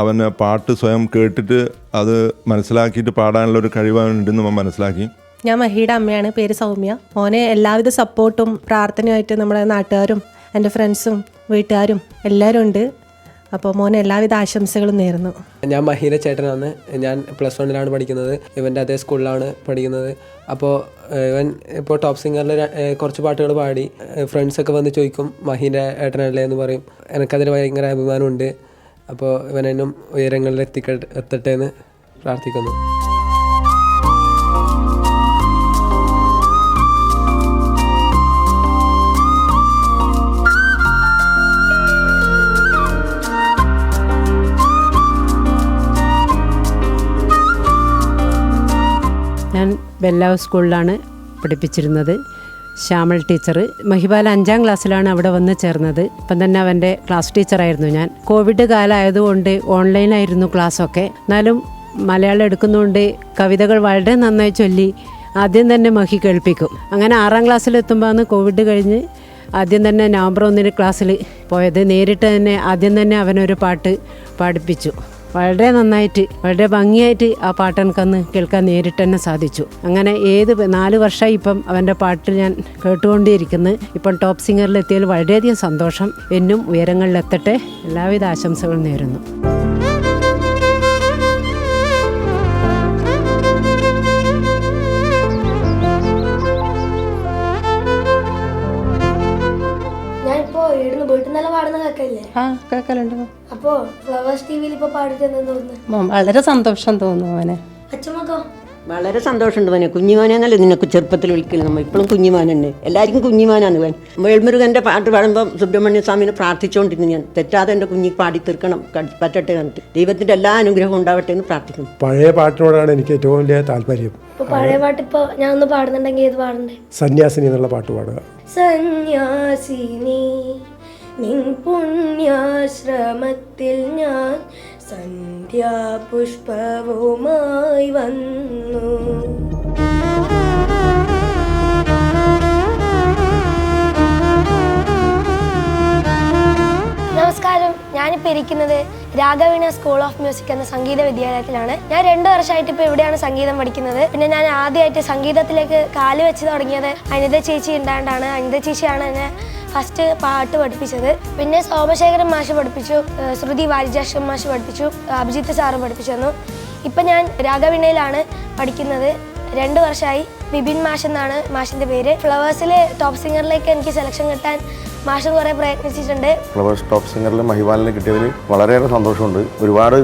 S11: അവൻ പാട്ട് സ്വയം കേട്ടിട്ട് അത് മനസ്സിലാക്കിയിട്ട് പാടാനുള്ളൊരു കഴിവ് അവനുണ്ടെന്ന് അവൻ മനസ്സിലാക്കി.
S12: ഞാൻ മഹിയുടെ അമ്മയാണ്, പേര് സൗമ്യ. മോനെ എല്ലാവിധ സപ്പോർട്ടും പ്രാർത്ഥനയുമായിട്ട് നമ്മുടെ നാട്ടുകാരും എൻ്റെ ഫ്രണ്ട്സും വീട്ടുകാരും എല്ലാവരും ഉണ്ട്. അപ്പോൾ മോനെ എല്ലാവിധ ആശംസകളും നേരുന്നു.
S13: ഞാൻ മഹീൻ്റെ ചേട്ടനാണ്. ഞാൻ +1 പഠിക്കുന്നത്. ഇവൻ്റെ അതേ സ്കൂളിലാണ് പഠിക്കുന്നത്. അപ്പോൾ ഇവൻ ഇപ്പോൾ ടോപ്പ് സിംഗറിൽ കുറച്ച് പാട്ടുകൾ പാടി. ഫ്രണ്ട്സൊക്കെ വന്ന് ചോദിക്കും മഹീൻ്റെ ഏട്ടനല്ലേ എന്ന് പറയും. എനിക്കതിൽ ഭയങ്കര അഭിമാനമുണ്ട്. അപ്പോൾ ഇവനെന്നും ഉയരങ്ങളിൽ എത്തട്ടെ എന്ന് പ്രാർത്ഥിക്കുന്നു.
S14: ഞാൻ ബെല്ലാവ് സ്കൂളിലാണ് പഠിപ്പിച്ചിരുന്നത്. ശ്യാമൾ ടീച്ചർ മഹിബാൽ 5ാം ക്ലാസ്സിലാണ് അവിടെ വന്ന് ചേർന്നത്. ഇപ്പം തന്നെ അവൻ്റെ ക്ലാസ് ടീച്ചറായിരുന്നു ഞാൻ. കോവിഡ് കാലമായതുകൊണ്ട് ഓൺലൈനായിരുന്നു ക്ലാസ്സൊക്കെ. എന്നാലും മലയാളം എടുക്കുന്നതുകൊണ്ട് കവിതകൾ വളരെ നന്നായി ചൊല്ലി ആദ്യം തന്നെ മഹി കേൾപ്പിക്കും. അങ്ങനെ 6ാം ക്ലാസ്സിലെത്തുമ്പോഴാണ് കോവിഡ് കഴിഞ്ഞ് ആദ്യം തന്നെ നവംബർ 1 ക്ലാസ്സിൽ പോയത്. നേരിട്ട് തന്നെ ആദ്യം തന്നെ അവനൊരു പാട്ട് പാടിപ്പിച്ചു. വളരെ നന്നായിട്ട് വളരെ ഭംഗിയായിട്ട് ആ പാട്ട് എനിക്കന്ന് കേൾക്കാൻ നേരിട്ട് തന്നെ സാധിച്ചു. അങ്ങനെ 4 വർഷമായി ഇപ്പം അവൻ്റെ പാട്ട് ഞാൻ കേട്ടുകൊണ്ടേയിരിക്കുന്നു. ഇപ്പം ടോപ്പ് സിംഗറിലെത്തിയതിൽ വളരെയധികം സന്തോഷം. എന്നും ഉയരങ്ങളിലെത്തട്ടെ. എല്ലാവിധ ആശംസകളും നേരുന്നു.
S12: കേൾക്കലുണ്ട്.
S8: അപ്പോ ഫ്ലവേഴ്സ് ടിവിയിൽ ഇപ്പൊ പാടിട്ട് തോന്നുന്നു?
S12: വളരെ സന്തോഷം തോന്നുന്നു മോനെ.
S8: അച്ഛമ്മക്കോ?
S15: വളരെ സന്തോഷമുണ്ട് മോനെ. കുഞ്ഞിമാനല്ലേ നിനക്ക് ചെറുപ്പത്തിൽ വിളിക്കല്. നമ്മൾ ഇപ്പോഴും കുഞ്ഞിമാൻ തന്നെ, എല്ലാവർക്കും കുഞ്ഞിമാനാണ് വേൻ. വേൾമുരുകൻ്റെ പാട്ട് പാടുമ്പം സുബ്രഹ്മണ്യ സ്വാമിനെ പ്രാർത്ഥിച്ചുകൊണ്ടിരുന്നു ഞാൻ. തെറ്റാതെ എൻ്റെ കുഞ്ഞി പാടി തീർക്കണം പറ്റട്ടെ എന്നിട്ട് ദൈവത്തിൻ്റെ എല്ലാ അനുഗ്രഹവും ഉണ്ടാവട്ടെ എന്ന് പ്രാർത്ഥിക്കുന്നു.
S16: പഴയ പാട്ടിനോടാണ് എനിക്ക് ഏറ്റവും വലിയ താല്പര്യം.
S8: പഴയ പാട്ട് ഇപ്പൊ ഞാൻ ഒന്ന് പാടുന്നുണ്ടെങ്കിൽ ഏത് പാടണ്ടേ?
S16: സന്യാസിനി എന്നുള്ള പാട്ട് പാടുക.
S8: സന്യാസിനി നിൻ പുണ്യാശ്രമത്തിൽ ഞാൻ സന്ധ്യാപുഷ്പവുമായി വന്നു. നമസ്കാരം, ഞാനിപ്പോൾ ഇരിക്കുന്നത് രാഘവീണ സ്കൂൾ ഓഫ് മ്യൂസിക് എന്ന സംഗീത വിദ്യാലയത്തിലാണ്. ഞാൻ 2 വർഷമായിട്ട് ഇപ്പോൾ ഇവിടെയാണ് സംഗീതം പഠിക്കുന്നത്. പിന്നെ ഞാൻ ആദ്യമായിട്ട് സംഗീതത്തിലേക്ക് കാല് വെച്ച് തുടങ്ങിയത് അനിത ചേച്ചി ഉണ്ടായിട്ടാണ്. അനിത ചേച്ചിയാണ് എന്നെ ഫസ്റ്റ് പാട്ട് പഠിപ്പിച്ചത്. പിന്നെ സോമശേഖരൻ മാഷ് പഠിപ്പിച്ചു, ശ്രുതി വാരിജാക്ഷൻ മാഷ് പഠിപ്പിച്ചു, അഭിജിത്ത് സാറ് പഠിപ്പിച്ചു തന്നു. ഇപ്പം ഞാൻ രാഘവീണയിലാണ് പഠിക്കുന്നത്. 2 വർഷമായി. ബിബിൻ മാഷ് എന്നാണ് മാഷിൻ്റെ പേര്. ഫ്ലവേഴ്സിൽ ടോപ്പ് സിംഗറിലേക്ക് എനിക്ക് സെലക്ഷൻ കിട്ടാൻ മാഷ് കുറേ പ്രയത്നിച്ചിട്ടുണ്ട്.
S17: ഫ്ലവേഴ്സ് ടോപ്പ് സിംഗറിൽ മഹിബാലിനെ കിട്ടിയതിൽ വളരെയേറെ സന്തോഷമുണ്ട്. ഒരുപാട്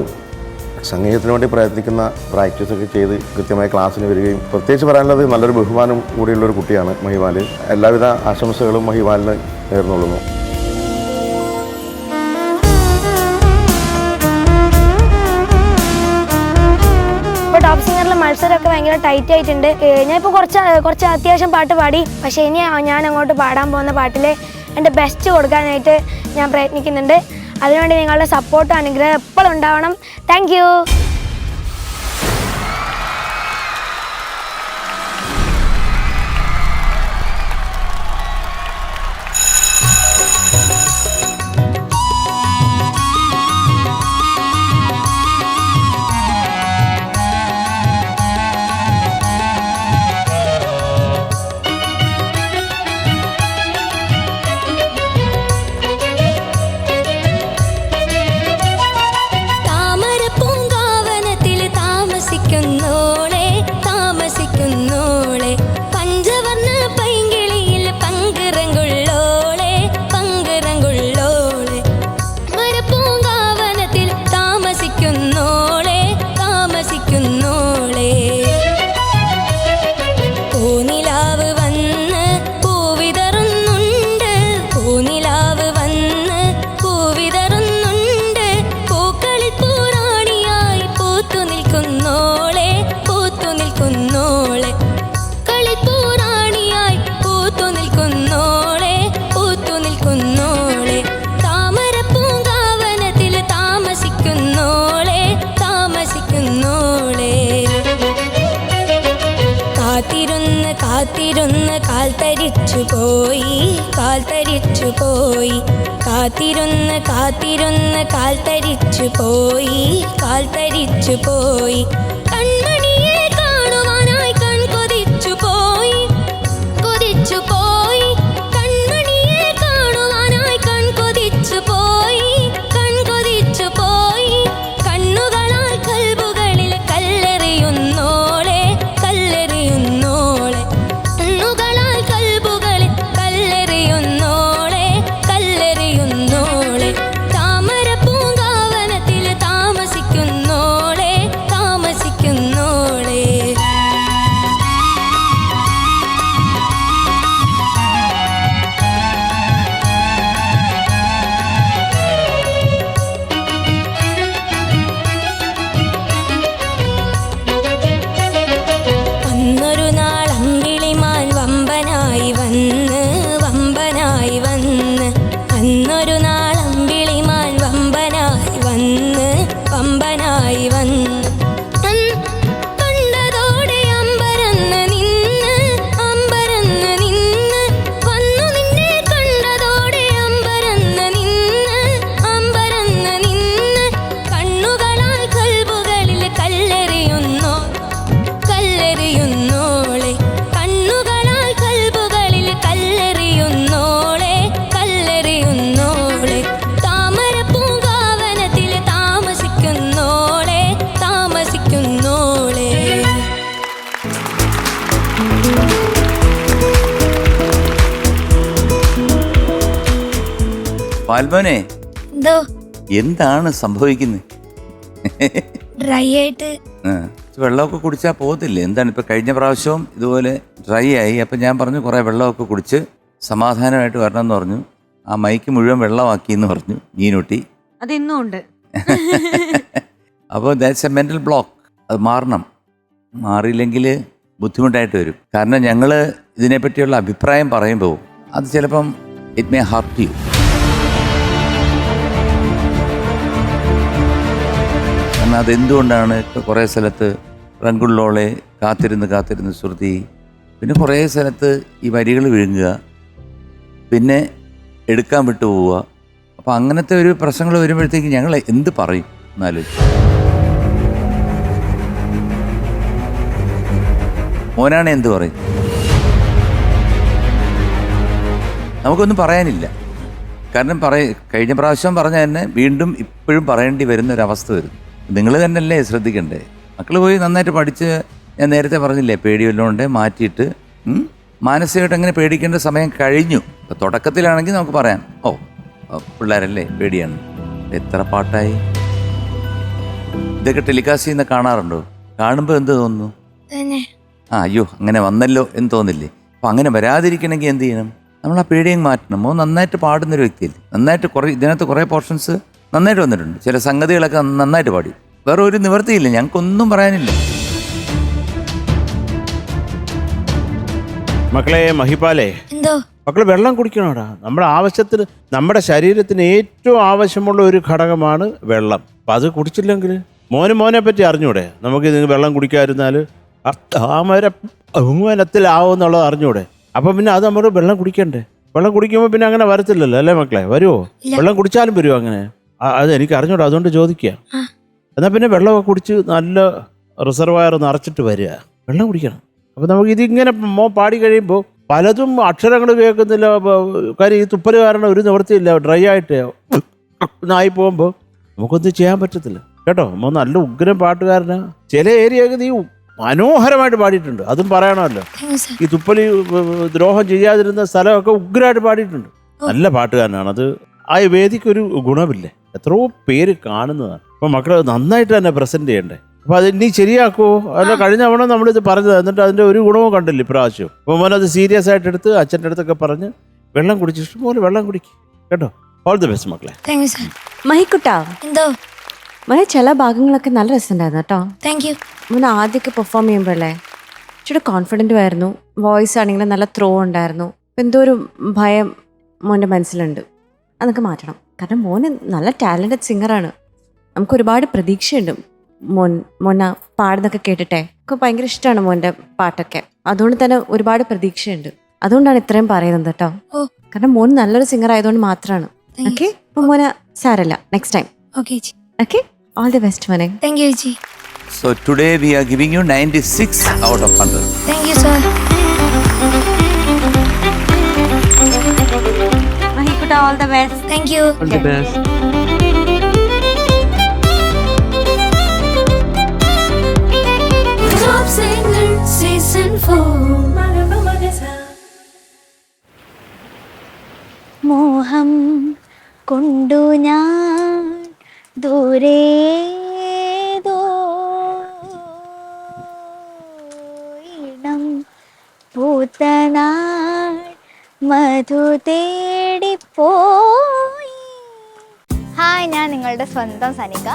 S17: സംഗീതത്തിന് വേണ്ടി പ്രയത്നിക്കുന്ന പ്രാക്ടീസൊക്കെ ചെയ്ത് കൃത്യമായി ക്ലാസ്സിന് വരികയും പ്രത്യേകിച്ച് പറയാനുള്ളത് നല്ലൊരു ബഹുമാനം കൂടിയുള്ളൊരു കുട്ടിയാണ് മഹിബാൽ. എല്ലാവിധ ആശംസകളും മഹിബാലിന് നേർന്നുകൊള്ളുന്നു.
S8: ഇപ്പോൾ ടോപ്പ് സിംഗറിലെ മത്സരമൊക്കെ ഭയങ്കര ടൈറ്റ് ആയിട്ടുണ്ട്. ഞാനിപ്പോൾ കുറച്ച് അത്യാവശ്യം പാട്ട് പാടി. പക്ഷേ ഇനി ഞാൻ അങ്ങോട്ട് പാടാൻ പോകുന്ന പാട്ടിൽ എൻ്റെ ബെസ്റ്റ് കൊടുക്കാനായിട്ട് ഞാൻ പ്രയത്നിക്കുന്നുണ്ട്. അതിനുവേണ്ടി നിങ്ങളുടെ സപ്പോർട്ടും അനുഗ്രഹം എപ്പോഴും ഉണ്ടാവണം. Thank you. കാത്തിരുന്ന് കാൽ തരിച്ചു പോയി കാത്തിരുന്ന് കാൽ തരിച്ചു പോയി കൺമണിയെ കാണുവാനായി കൺകൊതിച്ചു
S4: പാൽമോനെ,
S8: എന്തോ
S4: എന്താണ് സംഭവിക്കുന്നത്?
S8: ഡ്രൈ ആയിട്ട്
S4: വെള്ളമൊക്കെ കുടിച്ചാൽ പോകത്തില്ലേ? എന്താണ് ഇപ്പൊ കഴിഞ്ഞ പ്രാവശ്യവും ഇതുപോലെ ഡ്രൈ ആയി. അപ്പൊ ഞാൻ പറഞ്ഞു കുറെ വെള്ളമൊക്കെ കുടിച്ച് സമാധാനമായിട്ട് വരണം എന്ന് പറഞ്ഞു. ആ മൈക്ക് മുഴുവൻ വെള്ളമാക്കി എന്ന് പറഞ്ഞു മീനുട്ടി.
S1: അത് ഇന്നും ഉണ്ട്.
S4: അപ്പോൾ ദാറ്റ്സ് എ മെന്റൽ ബ്ലോക്ക്. അത് മാറണം. മാറിയില്ലെങ്കിൽ ബുദ്ധിമുട്ടായിട്ട് വരും. കാരണം ഞങ്ങൾ ഇതിനെപ്പറ്റിയുള്ള അഭിപ്രായം പറയുമ്പോൾ അത് ചിലപ്പം ഇറ്റ് മേ ഹർട്ട് യു. കാരണം അതെന്തുകൊണ്ടാണ് ഇപ്പോൾ കുറേ സ്ഥലത്ത് റങ്കുള്ളോളെ കാത്തിരുന്ന് ശ്രുതി, പിന്നെ കുറേ സ്ഥലത്ത് ഈ വരികൾ വിഴുങ്ങുക, പിന്നെ എടുക്കാൻ വിട്ടു പോവുക. അപ്പോൾ അങ്ങനത്തെ ഒരു പ്രശ്നങ്ങൾ വരുമ്പോഴത്തേക്ക് ഞങ്ങൾ എന്ത് പറയും എന്നാലും. മോനാണ് എന്ത് പറയും? നമുക്കൊന്നും പറയാനില്ല. കാരണം കഴിഞ്ഞ പ്രാവശ്യം പറഞ്ഞ തന്നെ വീണ്ടും ഇപ്പോഴും പറയേണ്ടി വരുന്ന ഒരവസ്ഥ വരും. നിങ്ങൾ തന്നെയല്ലേ ശ്രദ്ധിക്കണ്ടേ? മക്കൾ പോയി നന്നായിട്ട് പഠിച്ച്, ഞാൻ നേരത്തെ പറഞ്ഞില്ലേ, പേടി വല്ലതും ഉണ്ടേ മാറ്റിയിട്ട് മാനസികമായിട്ട് അങ്ങനെ പേടിക്കേണ്ട സമയം കഴിഞ്ഞു. ഇപ്പം തുടക്കത്തിലാണെങ്കിൽ നമുക്ക് പറയാം, ഓ പിള്ളേരല്ലേ പേടിയാണ്. എത്ര പാട്ടായി. ഇതൊക്കെ ടെലികാസ്റ്റ് ചെയ്യുന്ന കാണാറുണ്ടോ? കാണുമ്പോൾ എന്ത് തോന്നുന്നു? അയ്യോ അങ്ങനെ വന്നല്ലോ എന്ന് തോന്നില്ലേ? അപ്പം അങ്ങനെ വരാതിരിക്കണമെങ്കിൽ എന്ത് ചെയ്യണം? നമ്മൾ ആ പേടിയും മാറ്റണം. മോൻ നന്നായിട്ട് പാടുന്നൊരു വ്യക്തിയല്ലേ, നന്നായിട്ട് ഇതിനകത്ത് കുറേ പോർഷൻസ് നന്നായിട്ട് വന്നിട്ടുണ്ട്. ചില സംഗതികളൊക്കെ നന്നായിട്ട് പാടി. വേറെ ഒരു നിവൃത്തിയില്ല, ഞങ്ങൾക്കൊന്നും പറയാനില്ല.
S5: മക്കളെ മഹിപാലേ,
S8: എന്തോ
S5: മക്കള് വെള്ളം കുടിക്കണോടാ. നമ്മുടെ ആവശ്യത്തിന്, നമ്മുടെ ശരീരത്തിന് ഏറ്റവും ആവശ്യമുള്ള ഒരു ഘടകമാണ് വെള്ളം. അപ്പം അത് കുടിച്ചില്ലെങ്കിൽ മോനെ പറ്റി അറിഞ്ഞൂടെ? നമുക്ക് ഇത് വെള്ളം കുടിക്കാതിരുന്നാൽ അമരത്തിലാവുമെന്നുള്ളത് അറിഞ്ഞൂടെ? അപ്പം പിന്നെ അത് നമ്മൾ വെള്ളം കുടിക്കണ്ടേ? വെള്ളം കുടിക്കുമ്പോൾ പിന്നെ അങ്ങനെ വരത്തില്ലല്ലോ അല്ലേ മക്കളെ? വരുമോ? വെള്ളം കുടിച്ചാലും വരുമോ അങ്ങനെ? അത് എനിക്ക് അറിഞ്ഞൂടാ, അതുകൊണ്ട് ചോദിക്കുക. എന്നാൽ പിന്നെ വെള്ളമൊക്കെ കുടിച്ച് നല്ല റിസർവയർ നിറച്ചിട്ട് വരിക, വെള്ളം കുടിക്കണം. അപ്പം നമുക്ക് ഇതിങ്ങനെ പാടി കഴിയുമ്പോൾ പലതും അക്ഷരങ്ങൾ കേൾക്കുന്നില്ല. കാര്യം ഈ തുപ്പല് കാരണം ഒരു നിവൃത്തിയില്ല, ഡ്രൈ ആയിട്ട് ആയി പോകുമ്പോൾ നമുക്കൊന്നും ചെയ്യാൻ പറ്റത്തില്ല കേട്ടോ. നല്ല ഉഗ്രം പാട്ടുകാരനാ. ചില ഏരിയയൊക്കെ നീ മനോഹരമായിട്ട് പാടിയിട്ടുണ്ട്, അതും പറയണമല്ലോ. ഈ തുപ്പലി ദ്രോഹം ചെയ്യാതിരുന്ന സ്ഥലമൊക്കെ ഉഗ്രമായിട്ട് പാടിയിട്ടുണ്ട്. നല്ല പാട്ടുകാരനാണ്. അത് ആ വേദിക്കൊരു ഗുണമില്ലേ, എത്രയോ പേര് കാണുന്നതാണ്. അപ്പം മക്കളെ നന്നായിട്ട് തന്നെ പ്രസന്റ് ചെയ്യണ്ടേ. അപ്പോൾ അത് നീ ശരിയാക്കുമോ? അല്ല കഴിഞ്ഞ തവണ നമ്മളിത് പറഞ്ഞത്, എന്നിട്ട് അതിൻ്റെ ഒരു ഗുണവും കണ്ടില്ല ഇപ്രാവശ്യം. അപ്പോൾ മോനത് സീരിയസ് ആയിട്ട് എടുത്ത് അച്ഛൻ്റെ അടുത്തൊക്കെ പറഞ്ഞ് വെള്ളം കുടിച്ച് ഇഷ്ടംപോലെ വെള്ളം കുടിക്കും കേട്ടോ. ഓൾ ദി ബെസ്റ്റ് മക്കളെ.
S6: മഹിക്കുട്ടാ,
S8: എന്തോ
S6: മോനെ ചില ഭാഗങ്ങളൊക്കെ നല്ല രസമുണ്ടായിരുന്നു കേട്ടോ.
S8: Thank U.
S6: മോനെ ആദ്യമൊക്കെ പെർഫോം ചെയ്യുമ്പോഴല്ലേ ഇച്ചിരി കോൺഫിഡൻറ്റും ആയിരുന്നു. വോയിസ് ആണെങ്കിലും നല്ല ത്രോ ഉണ്ടായിരുന്നു. എന്തോ ഒരു ഭയം മോൻ്റെ മനസ്സിലുണ്ട്, അതൊക്കെ മാറ്റണം. കാരണം മോന് നല്ല ടാലൻറ്റഡ് സിംഗറാണ്. നമുക്ക് ഒരുപാട് പ്രതീക്ഷയുണ്ട്. മോന പാടുന്നൊക്കെ കേട്ടിട്ടെ ഒക്കെ ഭയങ്കര ഇഷ്ടമാണ് മോൻ്റെ പാട്ടൊക്കെ. അതുകൊണ്ട് തന്നെ ഒരുപാട് പ്രതീക്ഷയുണ്ട്. അതുകൊണ്ടാണ് ഇത്രയും പറയുന്നത് കേട്ടോ. കാരണം മോൻ നല്ലൊരു സിംഗർ ആയതുകൊണ്ട് മാത്രമാണ്. ഓക്കെ, അപ്പം മോന സാരല്ല, next time. Okay, all the best മോനെ.
S8: താങ്ക് യു ചേച്ചി.
S4: So today we are giving you 96 out of 100.
S8: Thank you sir.
S1: മഹിക്കുട്ട, all the best.
S8: Thank you.
S2: All the best.
S8: Top Singer Season 4.
S9: മോഹം കൊണ്ടു ഞാൻ ദൂരെ ഇടം പൂത്തനാൾ മധു തേടിപ്പോയി. ഹായ്, ഞാൻ നിങ്ങളുടെ സ്വന്തം സനിക.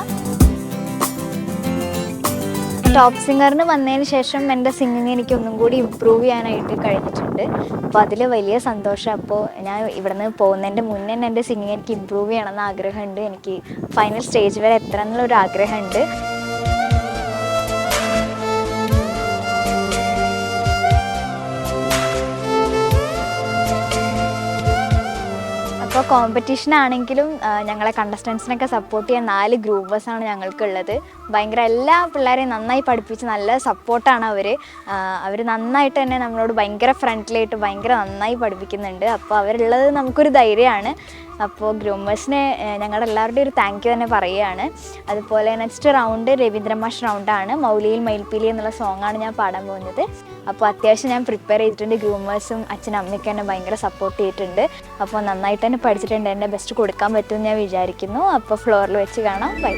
S9: ടോപ്പ് സിംഗറിന് വന്നതിന് ശേഷം എൻ്റെ സിംഗിങ് എനിക്ക് ഒന്നും കൂടി ഇമ്പ്രൂവ് ചെയ്യാനായിട്ട് കഴിഞ്ഞിട്ടുണ്ട്. അപ്പോൾ അതിൽ വലിയ സന്തോഷം. അപ്പോൾ ഞാൻ ഇവിടെ നിന്ന് പോകുന്നതിൻ്റെ മുന്നേ തന്നെ എൻ്റെ സിംഗിങ് എനിക്ക് ഇമ്പ്രൂവ് ചെയ്യണമെന്ന് ആഗ്രഹമുണ്ട്. എനിക്ക് ഫൈനൽ സ്റ്റേജ് വരെ എത്തണം എന്നുള്ളൊരു ആഗ്രഹമുണ്ട്. അപ്പോൾ കോമ്പറ്റീഷൻ ആണെങ്കിലും ഞങ്ങളെ കണ്ടസ്റ്റൻസിനൊക്കെ സപ്പോർട്ട് ചെയ്യാൻ 4 ഗ്രൂപ്പേഴ്സാണ് ഞങ്ങൾക്കുള്ളത്. ഭയങ്കര എല്ലാ പിള്ളേരെയും നന്നായി പഠിപ്പിച്ച് നല്ല സപ്പോർട്ടാണ് അവർ നന്നായിട്ട് തന്നെ നമ്മളോട് ഭയങ്കര ഫ്രണ്ട്ലിയായിട്ട് ഭയങ്കര നന്നായി പഠിപ്പിക്കുന്നുണ്ട്. അപ്പോൾ അവരുള്ളത് നമുക്കൊരു ധൈര്യമാണ്.
S18: അപ്പോൾ ഗ്രൂമേഴ്സിന് ഞങ്ങളുടെ എല്ലാവരുടെയും ഒരു താങ്ക് യു തന്നെ പറയുകയാണ്. അതുപോലെ നെക്സ്റ്റ് റൗണ്ട് രവീന്ദ്ര മാഷ് റൗണ്ടാണ്. മൗലിയിൽ മയിൽപ്പീലി എന്നുള്ള സോങ്ങാണ് ഞാൻ പാടാൻ പോകുന്നത്. അപ്പോൾ അത്യാവശ്യം ഞാൻ പ്രിപ്പയർ ചെയ്തിട്ടുണ്ട്. ഗ്രൂമേഴ്സും അച്ഛനും അമ്മയ്ക്ക് എന്നെ ഭയങ്കര സപ്പോർട്ട് ചെയ്തിട്ടുണ്ട്. അപ്പോൾ നന്നായിട്ട് തന്നെ പഠിച്ചിട്ടുണ്ട്. എൻ്റെ ബെസ്റ്റ് കൊടുക്കാൻ പറ്റുമെന്ന് ഞാൻ വിചാരിക്കുന്നു. അപ്പോൾ ഫ്ലോറിൽ വെച്ച് കാണാം. ബൈ.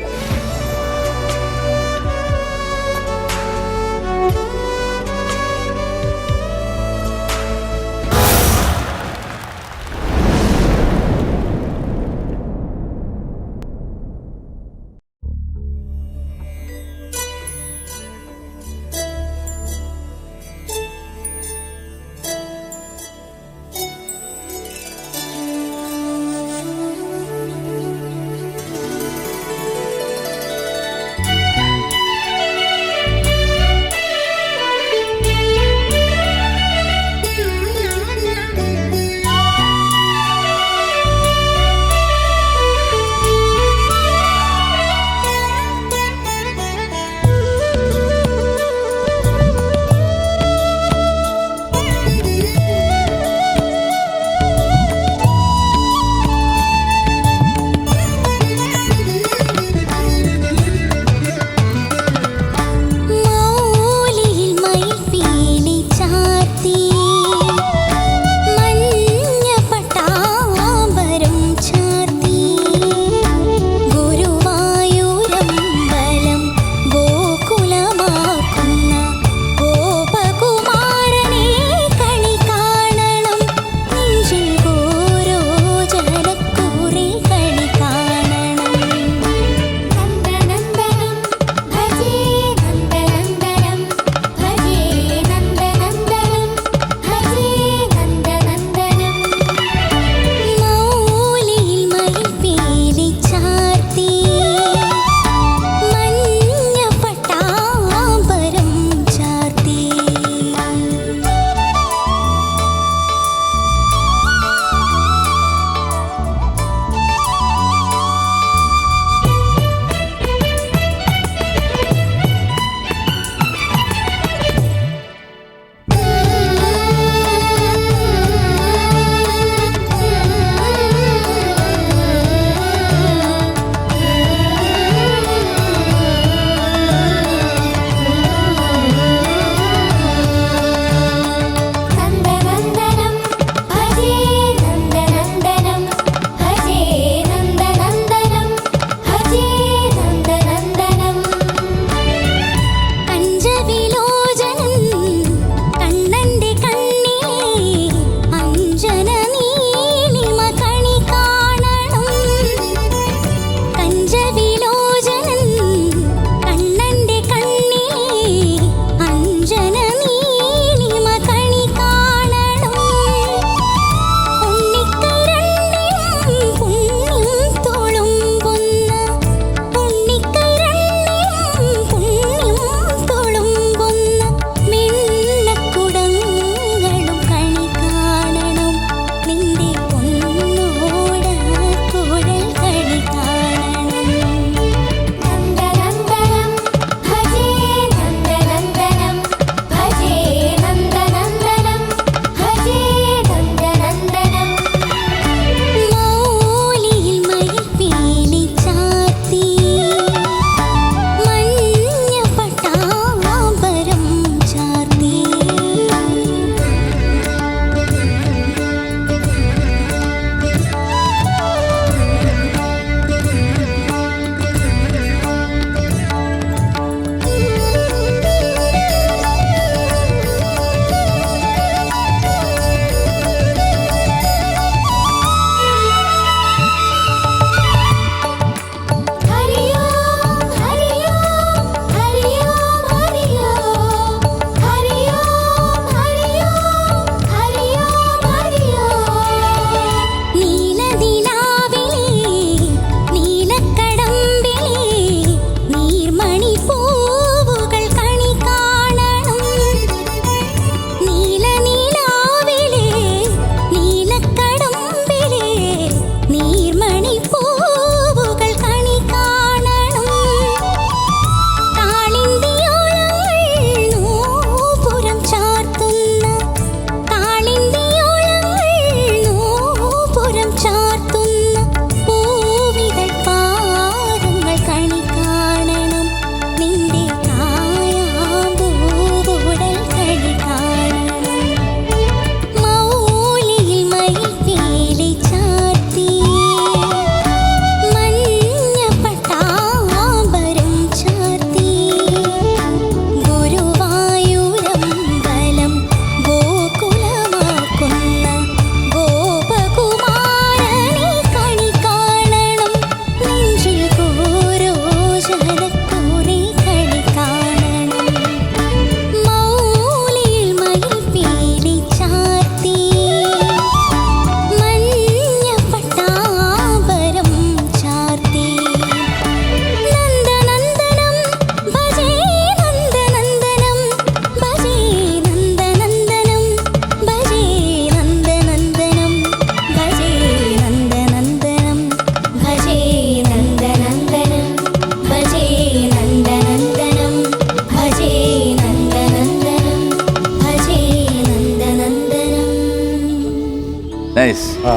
S4: സനിക,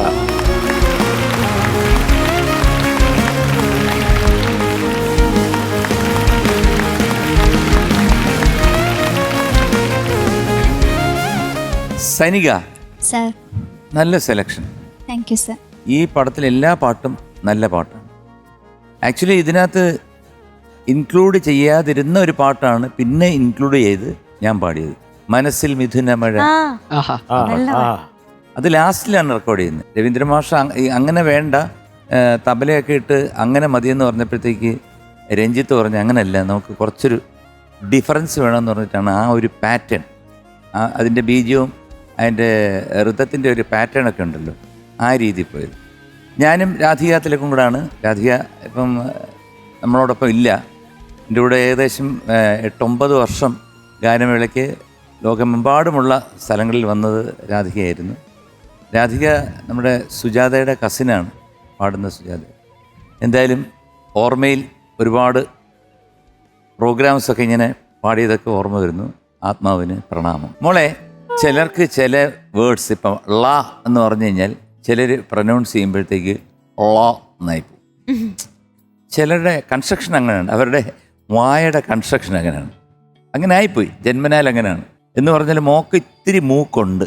S7: സർ.
S4: നല്ല സെലക്ഷൻ.
S7: Thank you sir.
S4: ഈ പടത്തിലെ എല്ലാ പാട്ടും നല്ല പാട്ടാണ്. ആക്ച്വലി ഇതിനകത്ത് ഇൻക്ലൂഡ് ചെയ്യാതിരുന്ന ഒരു പാട്ടാണ് പിന്നെ ഇൻക്ലൂഡ് ചെയ്ത് ഞാൻ പാടിയത്. മനസ്സിൽ മിഥുന മഴ. അത് ലാസ്റ്റിലാണ് റെക്കോർഡ് ചെയ്യുന്നത്. രവീന്ദ്ര മാഷ അങ്ങനെ വേണ്ട, തബലയൊക്കെ ഇട്ട് അങ്ങനെ മതിയെന്ന് പറഞ്ഞപ്പോഴത്തേക്ക് രഞ്ജിത്ത് പറഞ്ഞു അങ്ങനെയല്ല, നമുക്ക് കുറച്ചൊരു ഡിഫറൻസ് വേണമെന്ന് പറഞ്ഞിട്ടാണ് ആ ഒരു പാറ്റേൺ, അതിൻ്റെ ബീജവും അതിൻ്റെ ഋതത്തിൻ്റെ ഒരു പാറ്റേണൊക്കെ ഉണ്ടല്ലോ, ആ രീതിയിൽ പോയത്. ഞാനും രാധിക തിലക്കും കൂടാണ്. രാധിക ഇപ്പം നമ്മളോടൊപ്പം ഇല്ല. എൻ്റെ കൂടെ ഏകദേശം 8-9 വർഷം ഗാനമേളയ്ക്ക് ലോകമെമ്പാടുമുള്ള സ്ഥലങ്ങളിൽ വന്നത് രാധികയായിരുന്നു. രാധിക നമ്മുടെ സുജാതയുടെ കസിനാണ്, പാടുന്ന സുജാത. എന്തായാലും ഓർമ്മയിൽ ഒരുപാട് പ്രോഗ്രാംസൊക്കെ ഇങ്ങനെ പാടിയതൊക്കെ ഓർമ്മ വരുന്നു. ആത്മാവിന് പ്രണാമം. മോളെ, ചിലർക്ക് ചില വേർഡ്സ് ഇപ്പം ള എന്ന് പറഞ്ഞു കഴിഞ്ഞാൽ ചിലർ പ്രൊനൗൺസ് ചെയ്യുമ്പോഴത്തേക്ക് ള എന്നായി പോകും. ചിലരുടെ കൺസ്ട്രക്ഷൻ അങ്ങനെയാണ്, അവരുടെ വായയുടെ കൺസ്ട്രക്ഷൻ അങ്ങനെയാണ്, അങ്ങനെ ആയിപ്പോയി, ജന്മനാൽ അങ്ങനെയാണ്. എന്ന് പറഞ്ഞാൽ മോക്ക് ഇത്തിരി മൂക്കുണ്ട്,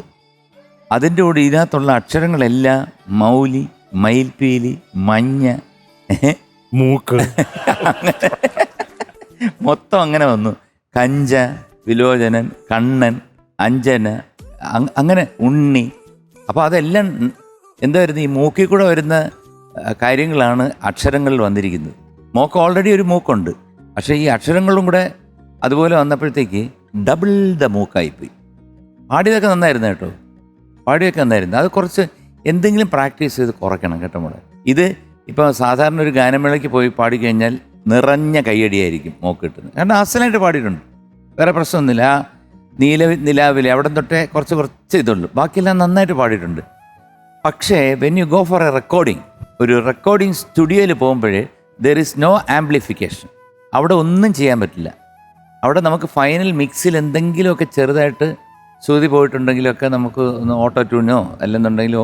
S4: അതിൻ്റെ കൂടെ ഇതിനകത്തുള്ള അക്ഷരങ്ങളെല്ലാം മൗലി, മയിൽപ്പീലി, മഞ്ഞ,
S5: മൂക്ക്
S4: മൊത്തം അങ്ങനെ വന്നു. കഞ്ച, വിലോചനൻ, കണ്ണൻ, അഞ്ജന, അങ്ങനെ ഉണ്ണി. അപ്പോൾ അതെല്ലാം എന്തായിരുന്നു, ഈ മൂക്കിൽ കൂടെ വരുന്ന കാര്യങ്ങളാണ് അക്ഷരങ്ങളിൽ വന്നിരിക്കുന്നത്. മോക്ക് ഓൾറെഡി ഒരു മൂക്കുണ്ട്, പക്ഷേ ഈ അക്ഷരങ്ങളും കൂടെ അതുപോലെ വന്നപ്പോഴത്തേക്ക് ഡബിൾ ദ മൂക്കായിപ്പോയി. പാടിയതൊക്കെ നന്നായിരുന്നു കേട്ടോ, പാടിയൊക്കെ നന്നായിരുന്നു. അത് കുറച്ച് എന്തെങ്കിലും പ്രാക്ടീസ് ചെയ്ത് കുറയ്ക്കണം കേട്ടോ മോളെ. ഇത് ഇപ്പോൾ സാധാരണ ഒരു ഗാനമേളയ്ക്ക് പോയി പാടിക്കഴിഞ്ഞാൽ നിറഞ്ഞ കയ്യടിയായിരിക്കും മോക്ക് കിട്ടുന്നത്. കാരണം അസലായിട്ട് പാടിയിട്ടുണ്ട്, വേറെ പ്രശ്നമൊന്നുമില്ല. ആ നിലാവിലെ അവിടെ തൊട്ടേ കുറച്ച് ഇതുള്ളൂ, ബാക്കിയെല്ലാം നന്നായിട്ട് പാടിയിട്ടുണ്ട്. പക്ഷേ when you go for A recording, ഒരു റെക്കോർഡിങ് സ്റ്റുഡിയോയിൽ പോകുമ്പോഴേ ദർ ഈസ് നോ ആംപ്ലിഫിക്കേഷൻ. അവിടെ ഒന്നും ചെയ്യാൻ പറ്റില്ല. അവിടെ നമുക്ക് ഫൈനൽ മിക്സിൽ എന്തെങ്കിലുമൊക്കെ ചെറുതായിട്ട് ശ്രുതി പോയിട്ടുണ്ടെങ്കിലൊക്കെ നമുക്ക് ഒന്ന് ഓട്ടോ ട്യൂണോ അല്ലെന്നുണ്ടെങ്കിലോ